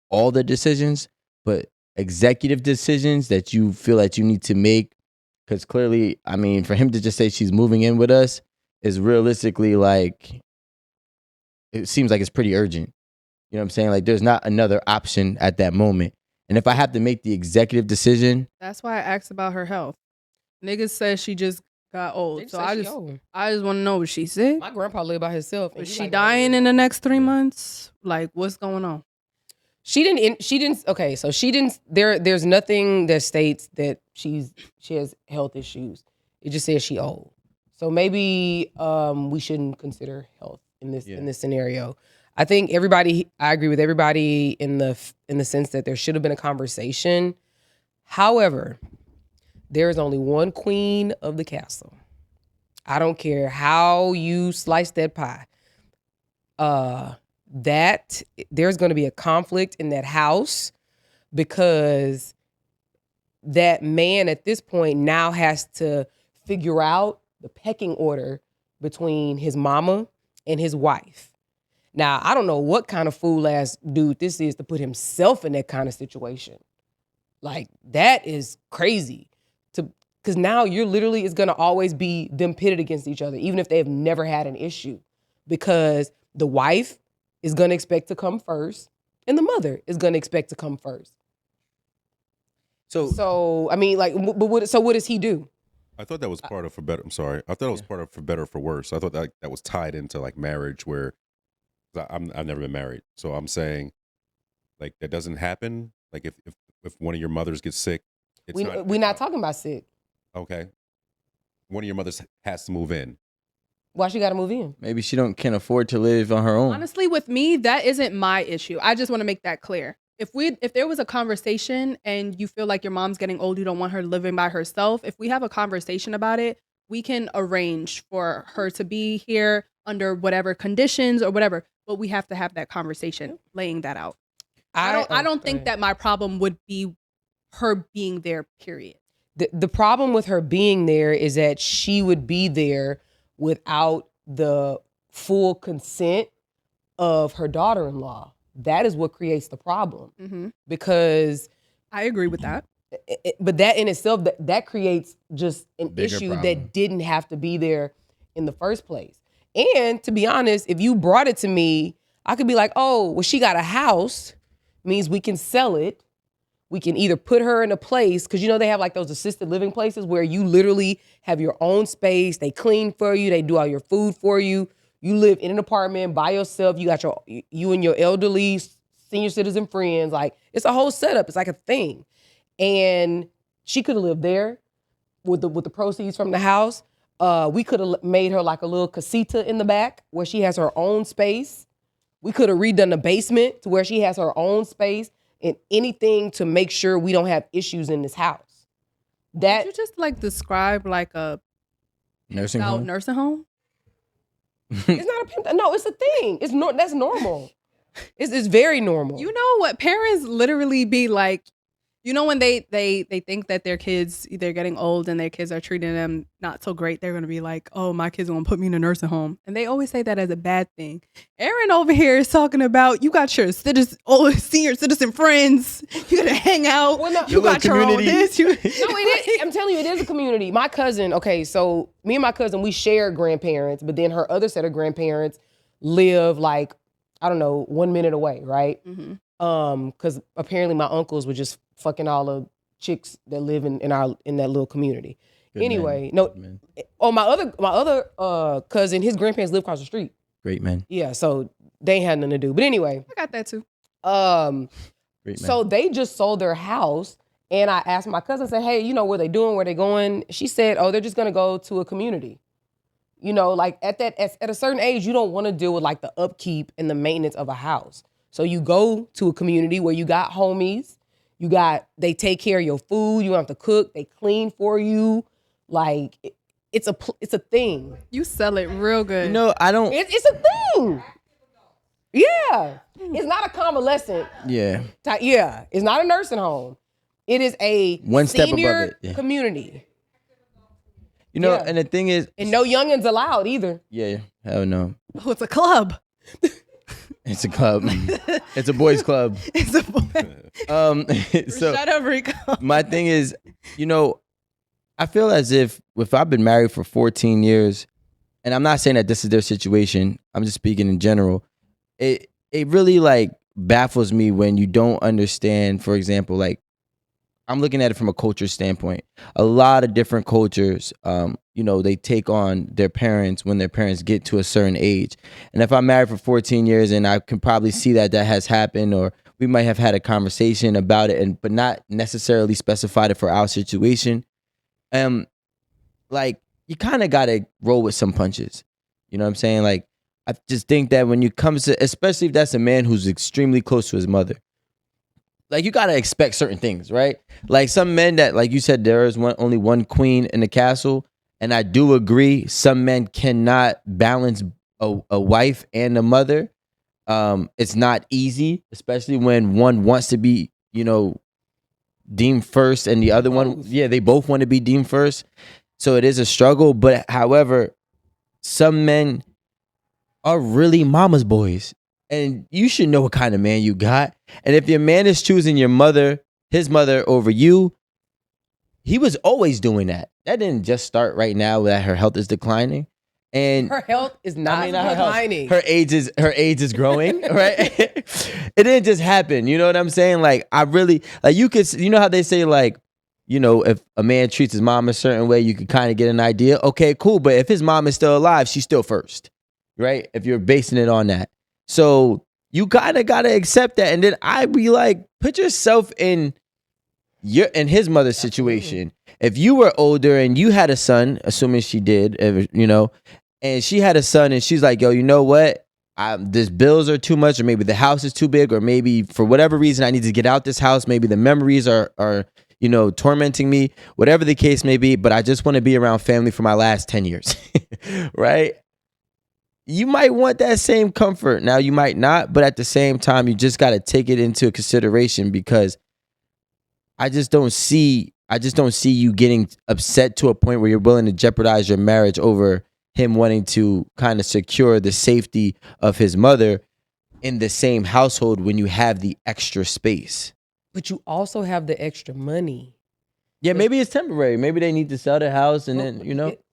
all the decisions, but executive decisions that you feel that you need to make. Because clearly, I mean, for him to just say she's moving in with us is realistically like, it seems like it's pretty urgent. You know what I'm saying? Like, there's not another option at that moment. And if I have to make the executive decision, That's why I asked about her health. Niggas said she just got old. So I just want to know, was she sick? My grandpa lived by herself. Was she dying in the next 3 months? Like, what's going on? She didn't. Okay, so she didn't. There's nothing that states that she has health issues. It just says she old. So maybe we shouldn't consider health in this scenario. I think I agree with everybody in the sense that there should have been a conversation. However, there is only one queen of the castle. I don't care how you slice that pie. That there's going to be a conflict in that house because that man at this point now has to figure out the pecking order between his mama and his wife. Now, I don't know what kind of fool ass dude this is to put himself in that kind of situation. Like, that is crazy. Because now you're literally, it's going to always be them pitted against each other, even if they have never had an issue. Because the wife is going to expect to come first, and the mother is going to expect to come first. So I mean, like, what does he do? I thought that was part of For Better. I'm sorry. I thought it was part of For Better or For Worse. I thought that was tied into like marriage, where I've never been married, so I'm saying like that doesn't happen. Like if one of your mothers gets sick, we're not talking about sick. Okay, one of your mothers has to move in. Why she got to move in? maybe she can't afford to live on her own. Honestly, with me, that isn't my issue. I just want to make that clear. If there was a conversation and you feel like your mom's getting old, you don't want her living by herself, if we have a conversation about it, we can arrange for her to be here under whatever conditions or whatever, but we have to have that conversation, laying that out. I don't think that my problem would be her being there, period. The problem with her being there is that she would be there without the full consent of her daughter-in-law. That is what creates the problem. Mm-hmm. Because I agree with that. But that in itself, that creates just an Bigger issue problem. that didn't have to be there in the first place. And to be honest, if you brought it to me, I could be like, oh, well, she got a house, means we can sell it. We can either put her in a place, because you know they have like those assisted living places where you literally have your own space. They clean for you. They do all your food for you. You live in an apartment by yourself. You got you and your elderly senior citizen friends. Like, it's a whole setup. It's like a thing. And she could have lived there with the proceeds from the house. We could have made her like a little casita in the back where she has her own space. We could have redone the basement to where she has her own space, and anything to make sure we don't have issues in this house. Did you just like describe like a Nursing home? nursing home? It's not a pimp. No, it's a thing. That's normal. It's very normal. You know what? Parents literally be like, you know, when they think that their kids, they're getting old and their kids are treating them not so great, they're going to be like, oh, my kids are going to put me in a nursing home. And they always say that as a bad thing. Erin over here is talking about, you got your senior citizen friends. You got to hang out. Well, no, you got your own this. No, it is. I'm telling you, it is a community. My cousin, okay, so me and my cousin, we share grandparents, but then her other set of grandparents live like, I don't know, 1 minute away, right? Mm-hmm. Because apparently my uncles were just fucking all the chicks that live in that little community. Good anyway, man. no. Good man. Oh, my other cousin, his grandparents live across the street. Great man. Yeah, so they ain't had nothing to do. But anyway, I got that too. Great man. so they just sold their house, and I asked my cousin, said, hey, you know, what they doing, where they going? She said, oh, they're just gonna go to a community. You know, like at a certain age, you don't want to deal with like the upkeep and the maintenance of a house. So you go to a community where you got homies, they take care of your food, you don't have to cook, they clean for you. Like, it's a thing. You sell it real good. You know, I don't. It's a thing. Yeah. It's not a convalescent. Yeah. Yeah. It's not a nursing home. It is a One step above senior it, yeah. community. You know, Yeah. and the thing is, And no youngins allowed either. yeah, hell no. Oh, it's a club. It's a club. It's a boys' club. It's a boy. So Shut up, Rico. my thing is, I feel as if I've been married for 14 years, and I'm not saying that this is their situation, I'm just speaking in general. It really like baffles me when you don't understand, for example, like I'm looking at it from a culture standpoint. A lot of different cultures, they take on their parents when their parents get to a certain age. And if I'm married for 14 years and I can probably see that has happened, or we might have had a conversation about it, but not necessarily specified it for our situation. Like you kind of got to roll with some punches. You know what I'm saying? Like I just think that when you come to, especially if that's a man who's extremely close to his mother, like you gotta expect certain things, right? Like some men that, like you said, there is only one queen in the castle, and I do agree. Some men cannot balance a wife and a mother. It's not easy, especially when one wants to be, deemed first, and the other one, they both want to be deemed first. So it is a struggle. But however, some men are really mama's boys. And you should know what kind of man you got. And if your man is choosing his mother over you, he was always doing that. That didn't just start right now that her health is declining. And her health is not declining. Her age is growing, right? It didn't just happen. You know what I'm saying? Like I really like you know how they say like, if a man treats his mom a certain way, you could kind of get an idea. Okay, cool. But if his mom is still alive, she's still first, right? If you're basing it on that. So you kind of got to accept that. And then I be like, put yourself in his mother's situation. If you were older and you had a son, assuming she did, and she had a son and she's like, yo, you know what? These bills are too much, or maybe the house is too big, or maybe for whatever reason I need to get out this house. Maybe the memories are tormenting me, whatever the case may be, but I just want to be around family for my last 10 years, right? You might want that same comfort. Now you might not, but at the same time, you just got to take it into consideration, because I just don't see you getting upset to a point where you're willing to jeopardize your marriage over him wanting to kind of secure the safety of his mother in the same household when you have the extra space. But you also have the extra money. Yeah, maybe it's temporary. Maybe they need to sell the house and then,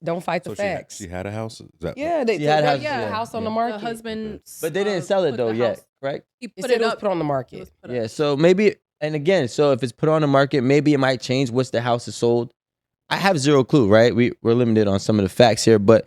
Don't fight the facts. She had a house? Is that She had a house on the market. The husband, but they didn't sell it though yet, correct? He It said it was put on the market. Yeah, so maybe, and again, so if it's put on the market, maybe it might change once the house is sold. I have zero clue, right? We're limited on some of the facts here, but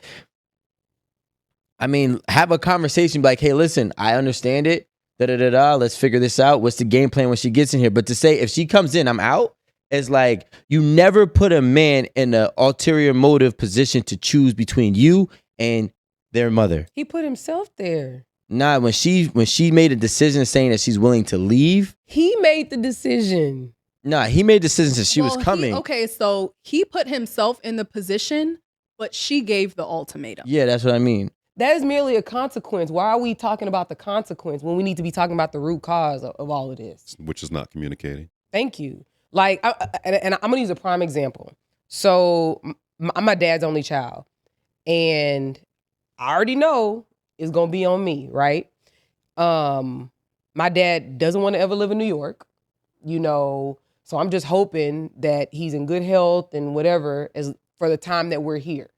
I mean, have a conversation like, hey, listen, I understand it. Let's figure this out. What's the game plan when she gets in here? But to say if she comes in, I'm out. It's like you never put a man in an ulterior motive position to choose between you and their mother. He put himself there. Nah, when she made a decision saying that she's willing to leave. He made the decision. Nah, he made decisions that she was coming. So he put himself in the position, but she gave the ultimatum. Yeah, that's what I mean. That is merely a consequence. Why are we talking about the consequence when we need to be talking about the root cause of all of this? Which is not communicating. Thank you. Like, and I'm gonna use a prime example. So I'm my dad's only child, and I already know it's gonna be on me, right? My dad doesn't want to ever live in New York, so I'm just hoping that he's in good health and whatever as for the time that we're here,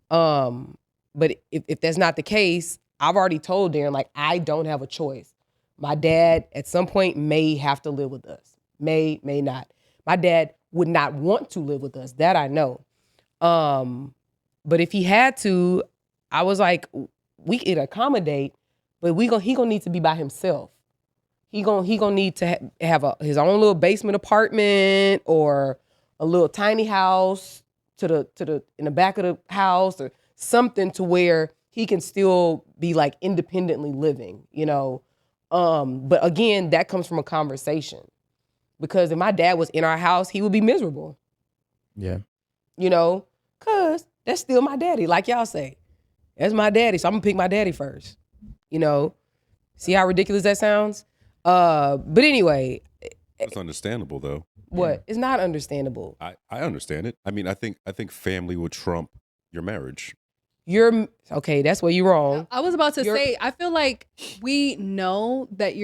But if that's not the case, I've already told Darren, like, I don't have a choice. My dad at some point may have to live with us. May not. My dad would not want to live with us. That I know. But if he had to, I was like, we could accommodate, but he gonna need to be by himself. He gonna need to have his own little basement apartment or a little tiny house in the back of the house or something to where he can still be like independently living, But again, that comes from a conversation. Because if my dad was in our house, he would be miserable. Yeah. Because that's still my daddy, like y'all say. That's my daddy, so I'm gonna pick my daddy first. See how ridiculous that sounds? But anyway. It's understandable though. What? Yeah. It's not understandable. I understand it. I mean, I think family would trump your marriage. you're okay. That's where you're wrong. I was about to say, I feel like we know that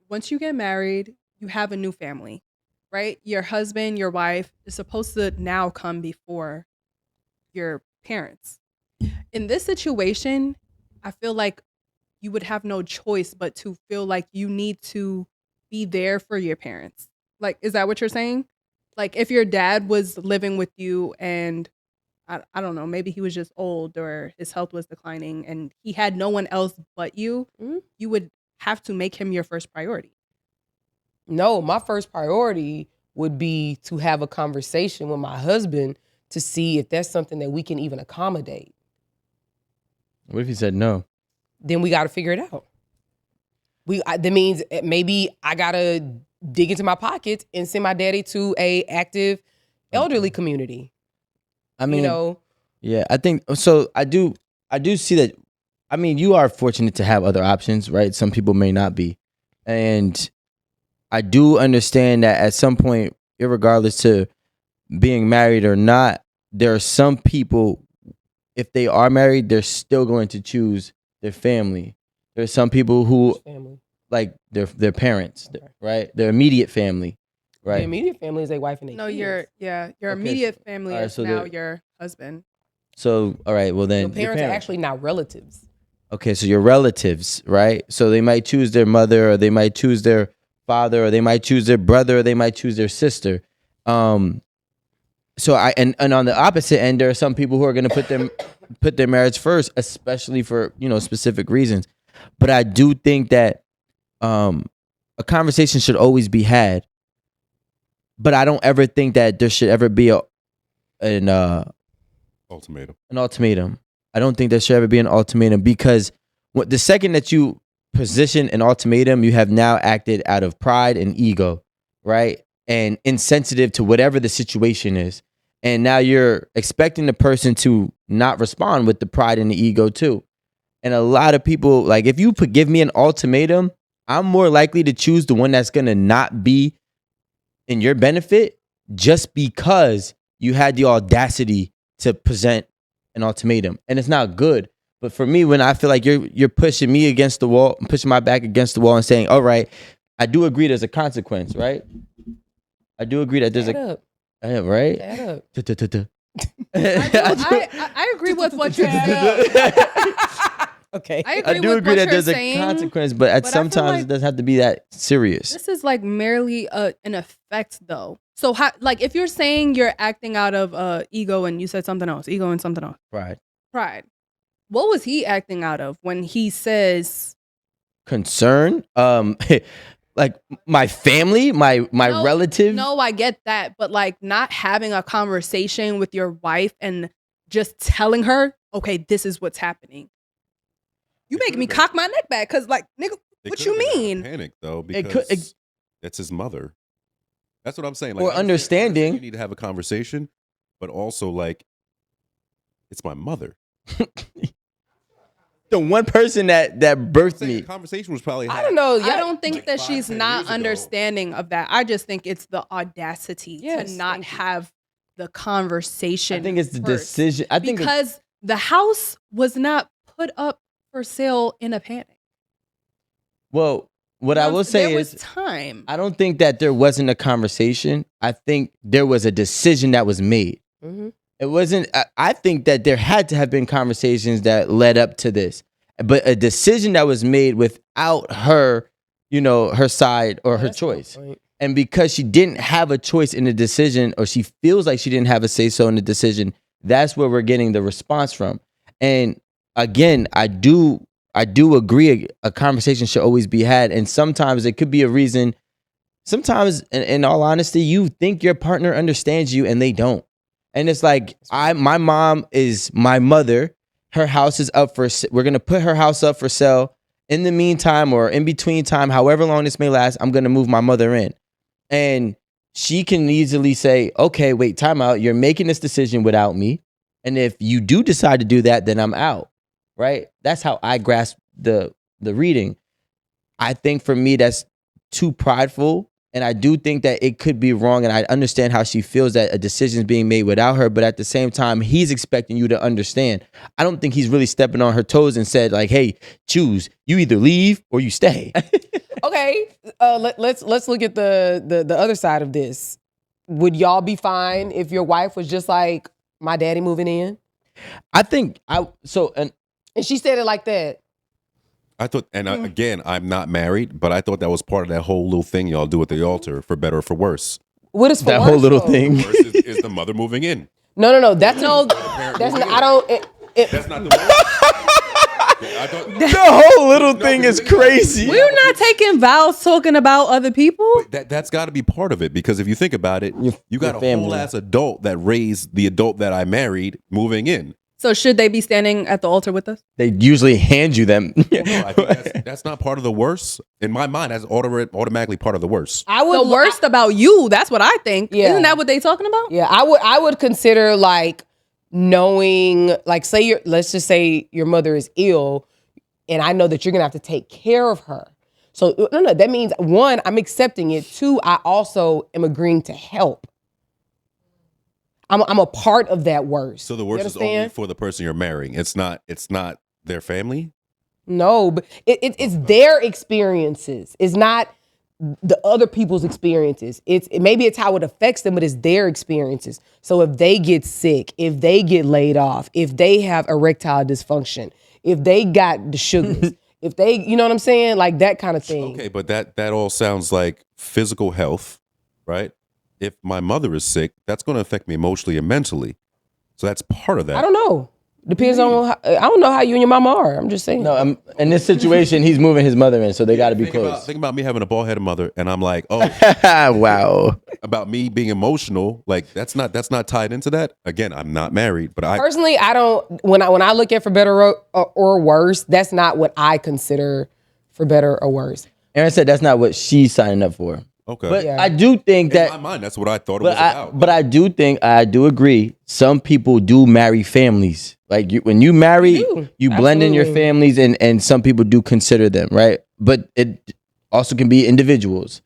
once you get married, you have a new family, right? Your husband, your wife is supposed to now come before your parents. In this situation, I feel like you would have no choice but to feel like you need to be there for your parents. Like, is that what you're saying? Like, if your dad was living with you and I don't know, maybe he was just old or his health was declining and he had no one else but you, you would have to make him your first priority. No, my first priority would be to have a conversation with my husband to see if that's something that we can even accommodate. What if he said no? Then we got to figure it out. That means maybe I got to dig into my pockets and send my daddy to a active elderly community. I mean, you know? Yeah, I think so. I do see that. I mean, you are fortunate to have other options, right? Some people may not be. And I do understand that at some point, irregardless to being married or not, there are some people, if they are married, they're still going to choose their family. There's some people who like their parents, right? Their immediate family, right? Your immediate family is a wife and a kids. Your immediate family is now your husband. So, all right, well then. Your parents are actually not relatives. Okay, so your relatives, right? So they might choose their mother, or they might choose their father, or they might choose their brother, or they might choose their sister. So and on the opposite end, there are some people who are going to put their marriage first, especially for specific reasons. But I do think that a conversation should always be had. But I don't ever think that there should ever be an ultimatum. An ultimatum. I don't think there should ever be an ultimatum, because the second that you position an ultimatum, you have now acted out of pride and ego, right? And insensitive to whatever the situation is. And now you're expecting the person to not respond with the pride and the ego too. And a lot of people, like, if you give me an ultimatum, I'm more likely to choose the one that's going to not be in your benefit, just because you had the audacity to present an ultimatum. And it's not good. But for me, when I feel like you're pushing me against the wall, pushing my back against the wall and saying, all right, I do agree there's a consequence, right? I do agree that there's right? I agree with what you're saying. Okay. I do agree that there's a consequence, but sometimes like it doesn't have to be that serious. This is like merely an effect, though. So, if you're saying you're acting out of ego, and you said something else, ego and something else, pride. What was he acting out of when he says concern? Like my family, my relative. No, I get that, but like not having a conversation with your wife and just telling her, okay, this is what's happening. You making me cock my neck back, because like, nigga, what you mean? Panic though, because that's his mother. That's what I'm saying. Like, or understanding. You need to have a conversation, but also like, it's my mother. The one person that birthed me. The conversation was probably. I don't know. I don't think that she's not understanding of that. I just think it's the audacity to not have the conversation. I think it's the decision. I think because the house was not put up for sale in a panic. Well, what I will say is time. I don't think that there wasn't a conversation. I think there was a decision that was made. Mm-hmm. It wasn't. I think that there had to have been conversations that led up to this, but a decision that was made without her, her side or her choice. And because she didn't have a choice in the decision, or she feels like she didn't have a say so in the decision, that's where we're getting the response from. And again, I do agree a conversation should always be had. And sometimes it could be a reason. Sometimes, in all honesty, you think your partner understands you and they don't. And it's like, my mom is my mother. Her house is up we're going to put her house up for sale. In the meantime, or in between time, however long this may last, I'm going to move my mother in. And she can easily say, okay, wait, time out. You're making this decision without me. And if you do decide to do that, then I'm out. Right? That's how I grasp the reading. I think for me, that's too prideful And I do think that it could be wrong, and I understand how she feels that a decision is being made without her, but at the same time, he's expecting you to understand. I don't think he's really stepping on her toes and said like, hey, choose. You either leave or you stay. Okay, let's look at the other side of this. Would y'all be fine if your wife was just like, my daddy moving in? I think and she said it like that. I thought, and again, I'm not married, but I thought that was part of that whole little thing y'all do at the altar, for better or for worse. What is for that worse, whole little though? thing? Worse is the mother moving in. No. That's not. I don't. That's not the worst. I thought, the whole little thing is crazy. We're not taking vows talking about other people. that's got to be part of it, because if you think about it, you got a family. whole ass adult that raised the adult that I married moving in. So should they be standing at the altar with us? They usually hand you them. No, I think that's not part of the worst. In my mind, that's automatically part of the worst. The worst about you. That's what I think. Yeah. Isn't that what they talking about? Yeah, I would consider like knowing, like, let's just say your mother is ill, and I know that you're gonna have to take care of her. So no, that means one, I'm accepting it. Two, I also am agreeing to help. I'm a part of that worst. So the worst is only for the person you're marrying. It's not their family. No, but it's their experiences. It's not the other people's experiences. Maybe it's how it affects them, but it's their experiences. So if they get sick, if they get laid off, if they have erectile dysfunction, if they got the sugars, if they, you know what I'm saying? Like that kind of thing. Okay, but that all sounds like physical health, right? If my mother is sick, that's going to affect me emotionally and mentally. So that's part of that. I don't know. Depends on I don't know how you and your mama are. I'm just saying. No, in this situation, he's moving his mother in, so they got to be close. Think about me having a bald-headed mother, and I'm like, oh, wow. About me being emotional, like that's not tied into that. Again, I'm not married, but personally, I don't. When I look at for better or worse, that's not what I consider for better or worse. Erin said that's not what she's signing up for. Okay, but I do think that in my mind, that's what I thought it was about. But I do agree. Some people do marry families. Like when you marry, you blend in your families, and some people do consider them, right? But it also can be individuals.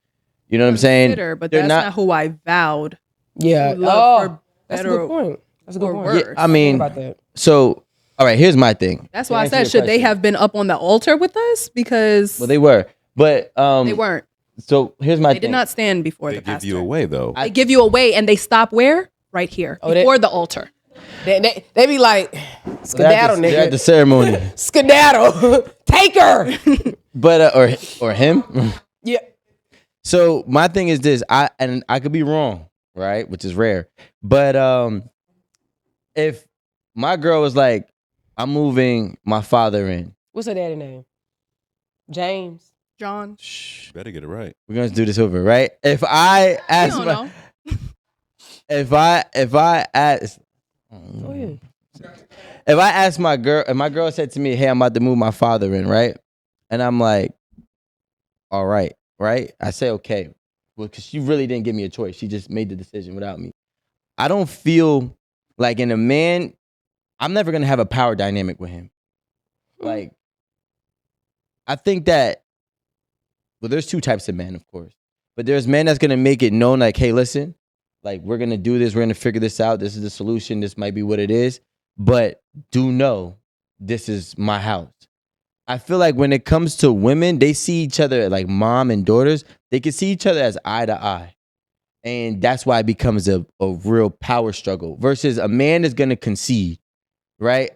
You know what I'm saying? But that's not who I vowed. Yeah. That's a good point. That's a good point. Yeah, I mean, so all right. Here's my thing. That's why I said, should they have been up on the altar with us? Because they were, but they weren't. So here's my thing. They did not stand before the They pastor. give you away, though. They give you away, and they stop where? Right here, before the altar. They be like, skedaddle, nigga. They're at the ceremony. Skedaddle. Take her. But or him. Yeah. So my thing is this. I could be wrong, right? Which is rare. But if my girl was like, I'm moving my father in. What's her daddy name? James. John. Shh, better get it right. We're gonna do this over, right? If I ask if I ask if I ask my girl, if my girl said to me, hey, I'm about to move my father in, right? And I'm like, all right, I say okay. Well, because she really didn't give me a choice. She just made the decision without me. I don't feel like in a man, I'm never gonna have a power dynamic with him. Like, I think that, well, there's two types of men, of course. But there's men that's going to make it known, like, hey, listen, like, we're going to do this. We're going to figure this out. This is the solution. This might be what it is. But do know this is my house. I feel like when it comes to women, they see each other like mom and daughters. They can see each other as eye to eye. And that's why it becomes a real power struggle versus a man is going to concede, right?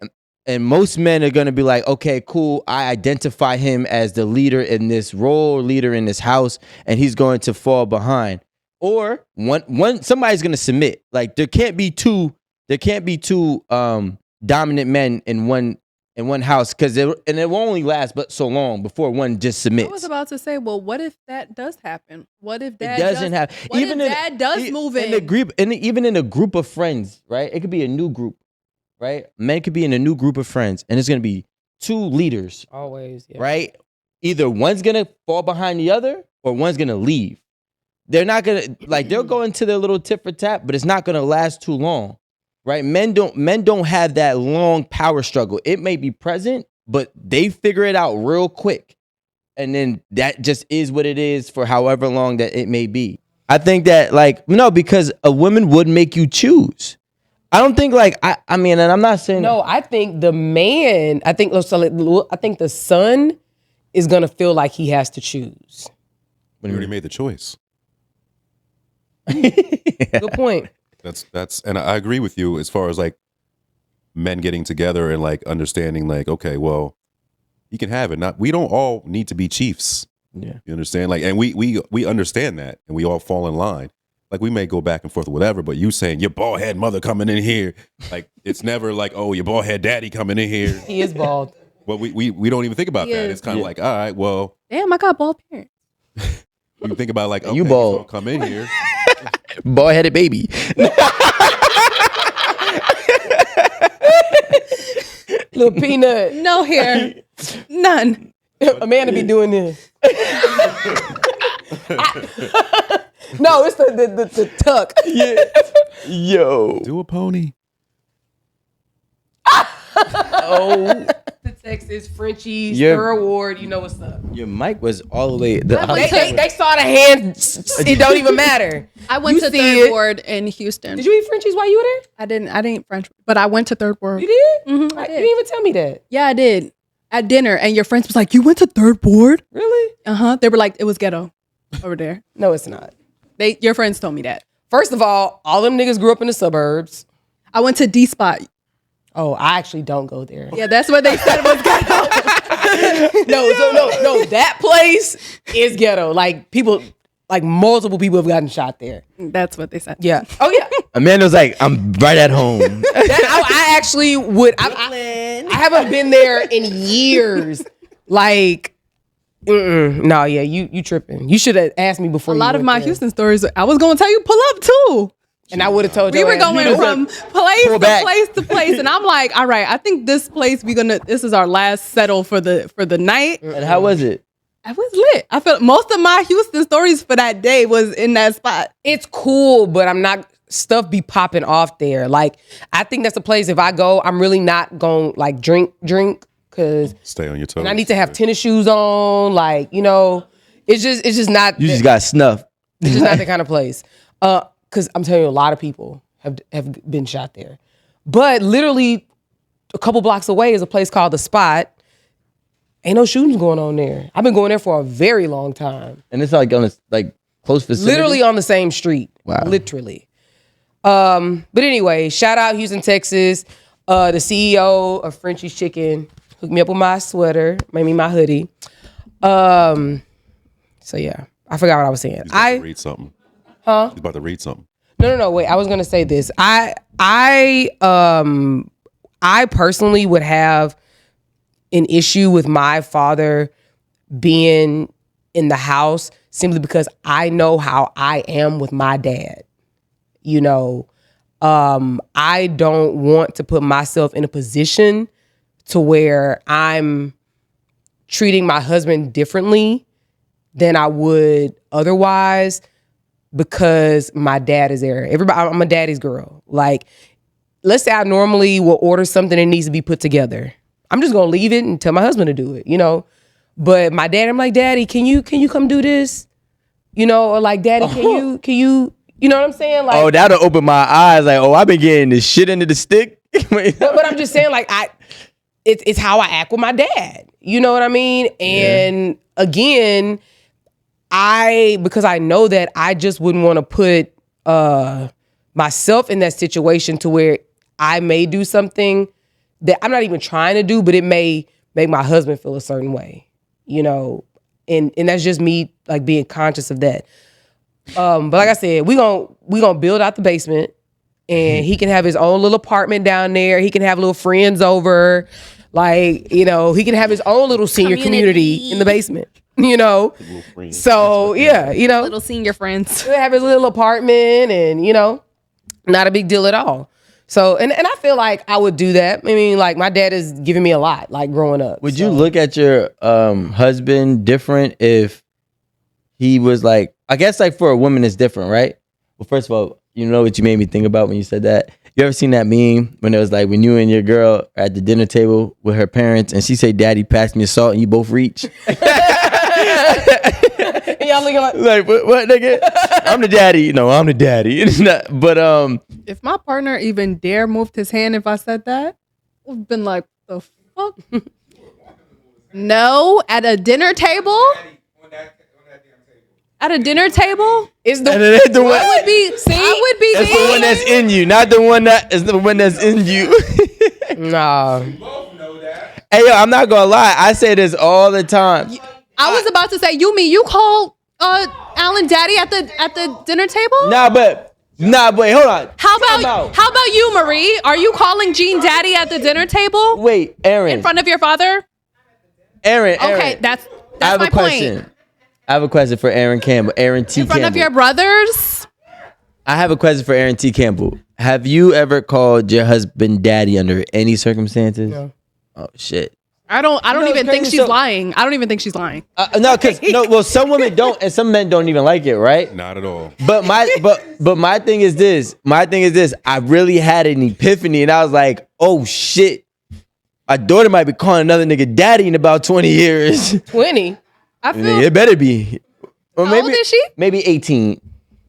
And most men are going to be like, okay, cool. I identify him as the leader in this role, leader in this house, and he's going to fall behind. Or one somebody's going to submit. Like there can't be two dominant men in one house because it won't only last but so long before one just submits. I was about to say, well, what if that does happen? What if dad doesn't happen? What if dad does move in? Even in a group of friends, right? It could be a new group. Right? Men could be in a new group of friends, and it's going to be two leaders. Always, yeah. Right? Either one's going to fall behind the other, or one's going to leave. They're not going to, like, they'll go into their little tit for tat, but it's not going to last too long. Right? Men don't have that long power struggle. It may be present, but they figure it out real quick. and then that just is what it is for however long that it may be. I think that like no, because a woman would make you choose. I don't think like I mean, and I'm not saying No, I think the man. I think the son is gonna feel like he has to choose. You already made the choice. Good point. That's and I agree with you as far as like men getting together and like understanding like, okay, well, you can have it. We don't all need to be chiefs. Yeah. You understand? Like, and we understand that, and we all fall in line. Like, we may go back and forth or whatever, but you saying your bald head mother coming in here, like it's never like, oh, your bald head daddy coming in here. He is bald. Well, we don't even think about that. It's kind of like, all right, well, Damn, I got bald parents. you think about like, okay, You bald. so come in here. bald headed baby. Little peanut. No hair, none. Amanda be doing this. No, it's the tuck. Yeah. Yo. Do a pony. Oh. The text is Frenchie's Yeah. third award. You know what's up. Your mic was all the way. They saw the hand. It don't even matter. I went You to see third it. ward in Houston. Did you eat Frenchie's while you were there? I didn't French, but I went to third ward. You did? Mhm, I You did. didn't even tell me that. Yeah, I did. At dinner, and your friends was like, "You went to third ward?" Really? They were like, "It was ghetto over there." No, it's not. Your friends told me that. First of all them niggas grew up in the suburbs. I went to D Spot. Oh, I actually don't go there. Yeah, that's what they said was ghetto. No, that place is ghetto. Like people, like multiple people have gotten shot there. That's what they said. Yeah. Oh yeah. Amanda's like, I'm right at home. I actually would. I haven't been there in years. Like, no, yeah, you tripping. You should have asked me before. A you lot of went my there. Houston stories, I was going to tell you, pull up too. And I would have told you. We were going from place to place to place, and I'm like, all right, I think this place this is our last settle for the night. And how was it? I was lit. I felt most of my Houston stories for that day was in that spot. It's cool, but I'm not. Stuff be popping off there. Like, I think that's a place. If I go, I'm really not going like drink because Stay on your toes. and I need to have tennis shoes on. Like, it's just not. You just got snuffed. It's just not the kind of place. Because I'm telling you, a lot of people have been shot there. But literally, a couple blocks away is a place called The Spot. Ain't no shootings going on there. I've been going there for a very long time. And it's like on a close facility. Literally on the same street. Wow. Literally. But anyway, shout out Houston, Texas. The CEO of Frenchie's Chicken hooked me up with my sweater, made me my hoodie. So yeah, I forgot what I was saying. He's about to read something. Huh? He's about to read something. No. Wait, I was gonna say this. I personally would have an issue with my father being in the house simply because I know how I am with my dad. I don't want to put myself in a position to where I'm treating my husband differently than I would otherwise because my dad is there. I'm a daddy's girl. Like, let's say I normally will order something that needs to be put together. I'm just gonna leave it and tell my husband to do it, But my dad, I'm like, Daddy, can you come do this? Or like, Daddy, can you you know what I'm saying? Like, Oh, that'll open my eyes. Like, I've been getting this shit into the stick. but I'm just saying, like, it's how I act with my dad. You know what I mean? And again, because I know that I just wouldn't want to put myself in that situation to where I may do something that I'm not even trying to do, but it may make my husband feel a certain way, and that's just me like being conscious of that. But like I said, we gonna build out the basement, and he can have his own little apartment down there. He can have little friends over, like he can have his own little senior community in the basement. So yeah, Little senior friends. he'll have his little apartment, and not a big deal at all. So and I feel like I would do that. I mean, like my dad has given me a lot, like growing up. Would you look at your husband different if he was like, I guess like for a woman it's different, right? Well, first of all, you know what you made me think about when you said that? You ever seen that meme when it was like when you and your girl are at the dinner table with her parents and she say, Daddy, pass me a salt, and you both reach? Y'all looking like what nigga? I'm the daddy. No, I'm the daddy. It's not, but If my partner even dare moved his hand if I said that, I've been like, the fuck? No, at a dinner table? At a dinner table? It's the, and it ain't the one. I would be, see? I would be It's the one that's in you, not the one that is the one that's in you. nah. Hey yo, I'm not gonna lie. I say this all the time. I was about to say, you call Alan daddy at the dinner table? Nah, but wait, hold on. How about you, Marie? Are you calling Gene daddy at the dinner table? Wait, Aaron. In front of your father? Aaron. Okay, that's I have my a question. point. I have a question for Aaron Campbell. Aaron T. In front Campbell. of your brothers? I have a question for Aaron T. Campbell. Have you ever called your husband daddy under any circumstances? No. Oh shit. I don't even think crazy, she's so- lying. I don't even think she's lying. Well, some women don't, and some men don't even like it, right? Not at all. But my thing is this. I really had an epiphany, and I was like, oh shit. My daughter might be calling another nigga daddy in about 20 years. 20. I feel. It better be. Or How old is she? Maybe 18,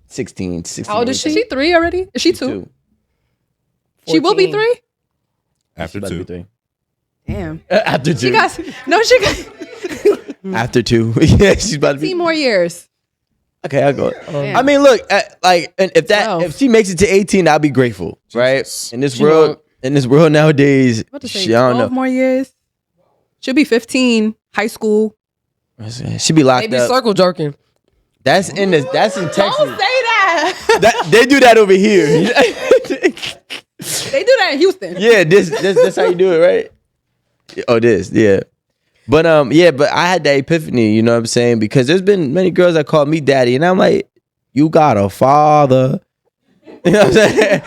16. How old is she? Is she 3 already? Is she 2? 2. She will be 14. 3? After About to be 2. 3. Damn. After 2. She got After 2. Yeah, she's about to 15 be. more years. Okay, I'll go. Damn. I mean, look, like, and 12. if she makes it to 18, I'll be grateful, right? In this She world, won't. nowadays, What to say? she, I don't 12 know. more years. She'll be 15. High school. She be locked Maybe up. circle jerking. That's in Texas. Don't say that. They do that over here. They do that in Houston. Yeah, this how you do it, right? Oh, yeah. But but I had that epiphany, you know what I'm saying? Because there's been many girls that call me daddy, and I'm like, you got a father. You know what I'm saying?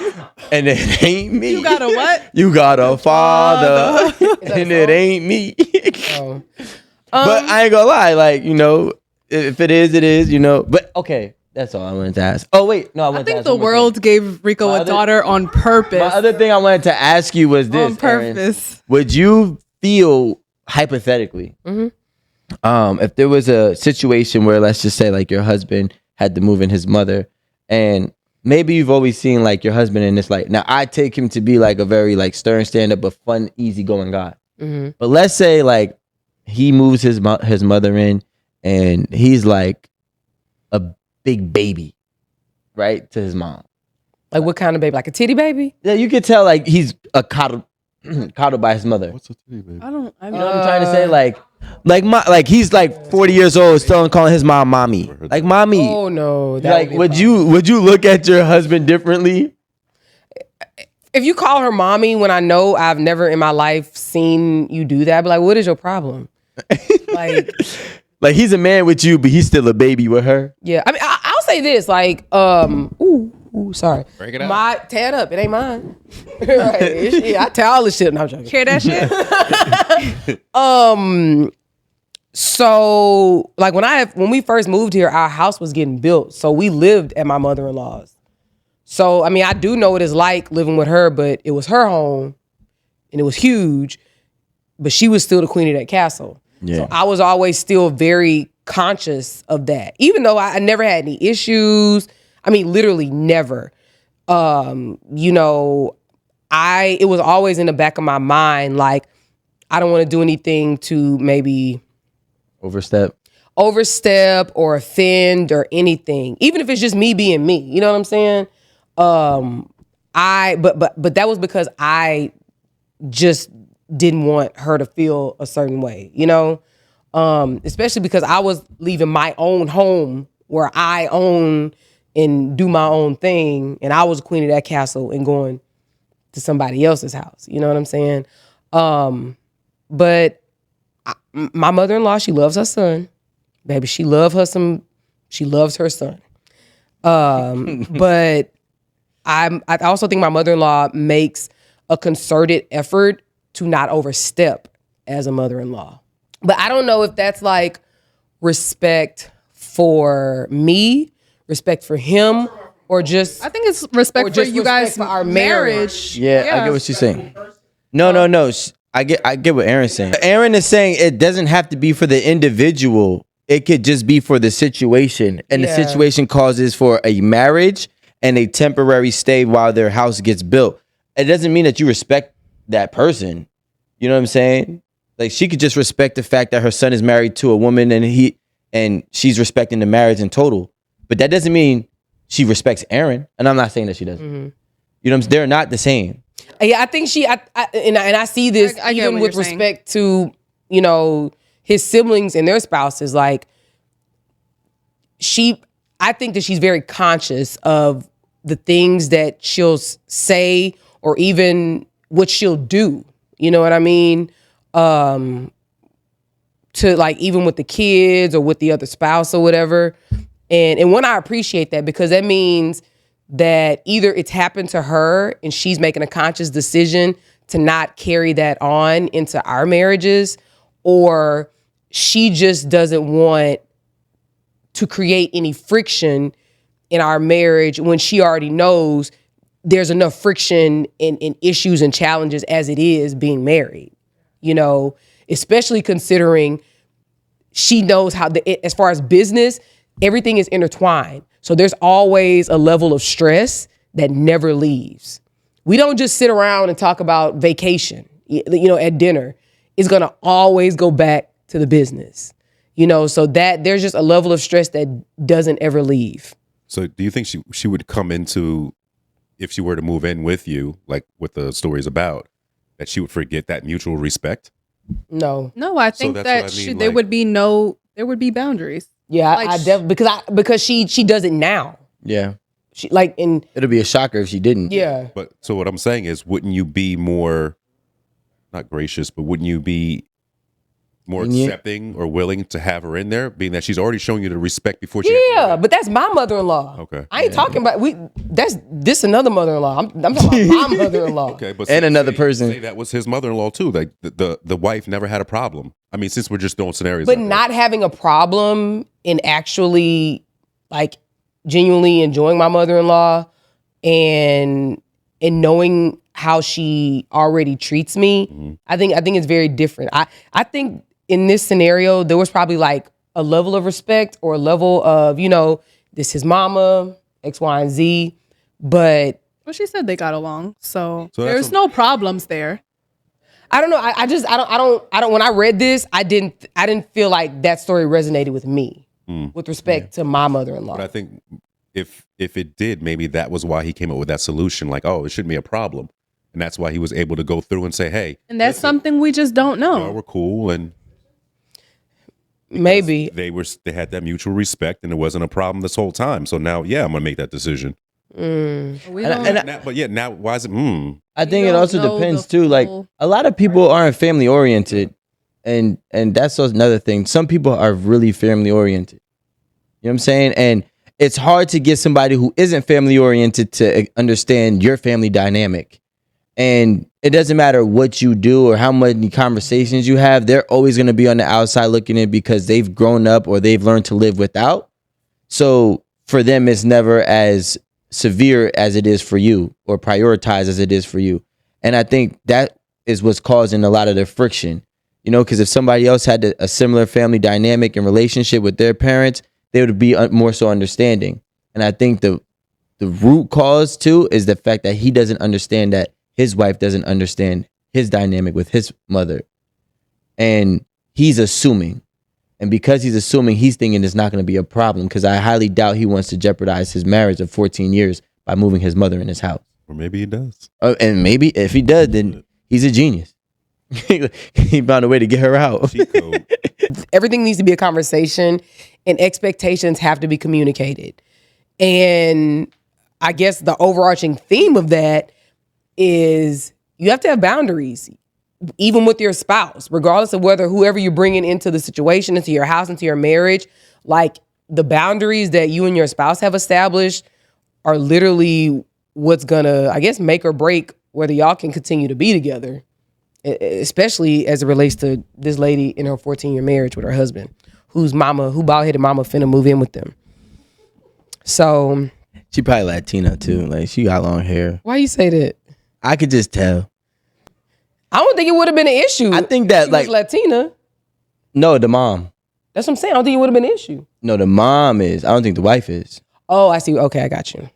And it ain't me. You got a what? You got a father. And it ain't me. Oh. But I ain't gonna lie, like, you know, if it is, it is, you know. But okay, that's all I wanted to ask. Oh wait, no, I I wanted to think ask the one more world gave Rico My a other- daughter on purpose. My other thing I wanted to ask you was this, On purpose. Erin. Would you feel hypothetically, if there was a situation where, let's just say, like, your husband had to move in his mother, and maybe you've always seen like your husband in this light. Now I take him to be like a very like stern, stand up, but fun, easygoing guy. Mm-hmm. But let's say like he moves his mother in, and he's like a big baby, right, to his mom. Like what kind of baby? Like a titty baby? Yeah, you could tell like he's a coddled by his mother. What's a titty baby? I don't. I You know what I'm trying to say? Like he's like 40 years old, still calling his mom mommy. Like mommy. Oh no. That Like be a would problem. you look at your husband differently? If you call her mommy when I know I've never in my life seen you do that, I'd be like, what is your problem? Like, Like he's a man with you, but he's still a baby with her. yeah. I mean, I'll say this, like, sorry. Break it out. My tear it up. It ain't mine. Right. Yeah, I tell all this shit. No, I'm joking. Hear that shit? So like when we first moved here, our house was getting built. So we lived at my mother-in-law's. So I mean, I do know what it's like living with her, but it was her home and it was huge, but she was still the queen of that castle. Yeah. So I was always still very conscious of that. Even though I never had any issues. I mean, literally never. You know, it was always in the back of my mind, like, I don't want to do anything to maybe Overstep. or offend or anything, even if it's just me being me. You know what I'm saying? But that was because I just didn't want her to feel a certain way, you know? Especially because I was leaving my own home where I own and do my own thing, and I was queen of that castle and going to somebody else's house. You know what I'm saying? But my mother-in-law, she loves her son. Baby, she loves her son. But I also think my mother-in-law makes a concerted effort to not overstep as a mother-in-law. But I don't know if that's like respect for me, respect for him, or just I think it's respect Or for just you respect guys' for our marriage. Yeah, I get what she's saying. No. I get what Erin's saying. Erin is saying it doesn't have to be for the individual it could just be for the situation, and the Yeah. situation causes for a marriage and a temporary stay while their house gets built. It doesn't mean that you respect that person. You know what I'm saying? Like, she could just respect the fact that her son is married to a woman and she's respecting the marriage in total. But that doesn't mean she respects Erin. And I'm not saying that she doesn't. Mm-hmm. You know what I'm saying? They're not the same. Yeah, I think I see this I get even what with you're saying. respect to, his siblings and their spouses. Like, I think that she's very conscious of the things that she'll say or even what she'll do. You know what I mean? To like, even with the kids or with the other spouse or whatever. And when I appreciate that, because that means that either it's happened to her and she's making a conscious decision to not carry that on into our marriages, or she just doesn't want to create any friction in our marriage when she already knows there's enough friction and issues and challenges as it is being married, especially considering she knows how as far as business, everything is intertwined. So there's always a level of stress that never leaves. We don't just sit around and talk about vacation, at dinner. It's going to always go back to the business, so that there's just a level of stress that doesn't ever leave. So do you think she would come into, if she were to move in with you, like what the story is about, that she would forget that mutual respect? No. No, I think that's that what I mean, there like- would be boundaries. Yeah, Like, I definitely, because she does it now. Yeah. She like in It'll be a shocker if she didn't. yeah. But so what I'm saying is, wouldn't you be more, not gracious, but wouldn't you be more Lenient? accepting or willing to have her in there, being that she's already shown you the respect before she Yeah, but that's my mother-in-law. Okay. I ain't talking about this another mother-in-law. I'm talking about my mother-in-law. Okay, but And another person. say that was his mother-in-law too. Like the wife never had a problem. I mean, since we're just throwing scenarios, But out there. not having a problem in actually like genuinely enjoying my mother-in-law and knowing how she already treats me, Mm-hmm. I think it's very different. I think in this scenario there was probably like a level of respect or a level of, this is mama, X, Y, and Z. But Well, she said they got along, so So that's there's no problems there. I don't know. I don't. When I read this, I didn't feel like that story resonated with me with respect to my mother-in-law. But I think if it did, maybe that was why he came up with that solution. Like, oh, it shouldn't be a problem, and that's why he was able to go through and say, hey, And that's something we just don't know. we're cool, and Maybe. they had that mutual respect, and it wasn't a problem this whole time. So now, yeah, I'm gonna make that decision. We And- don't, and Now why is it? I think You it don't also know depends the too. Like, full- a lot of people aren't family oriented, and that's also another thing. Some people are really family oriented. You know what I'm saying? And it's hard to get somebody who isn't family oriented to understand your family dynamic. And it doesn't matter what you do or how many conversations you have, they're always going to be on the outside looking in because they've grown up or they've learned to live without. So for them, it's never as severe as it is for you or prioritized as it is for you. And I think that is what's causing a lot of the friction, because if somebody else had a similar family dynamic and relationship with their parents, they would be more so understanding. And I think the root cause too is the fact that he doesn't understand that his wife doesn't understand his dynamic with his mother. And he's assuming. And because he's assuming, he's thinking it's not going to be a problem, because I highly doubt he wants to jeopardize his marriage of 14 years by moving his mother in his house. Or maybe he does. And maybe if he does, then he's a genius. He found a way to get her out. Cheat code. Everything needs to be a conversation, and expectations have to be communicated. And I guess the overarching theme of that is you have to have boundaries, even with your spouse, regardless of whoever you're bringing into the situation, into your house, into your marriage. Like, the boundaries that you and your spouse have established are literally what's gonna, I guess, make or break whether y'all can continue to be together, especially as it relates to this lady in her 14-year marriage with her husband, who bald-headed mama finna move in with them. So She probably Latina too. Like, she got long hair. why you say that? I could just tell. I don't think it would have been an issue. I think that, if she was like, Latina. no, the mom. That's what I'm saying. I don't think it would have been an issue. No, the mom is. I don't think the wife is. Oh, I see. Okay, I got you.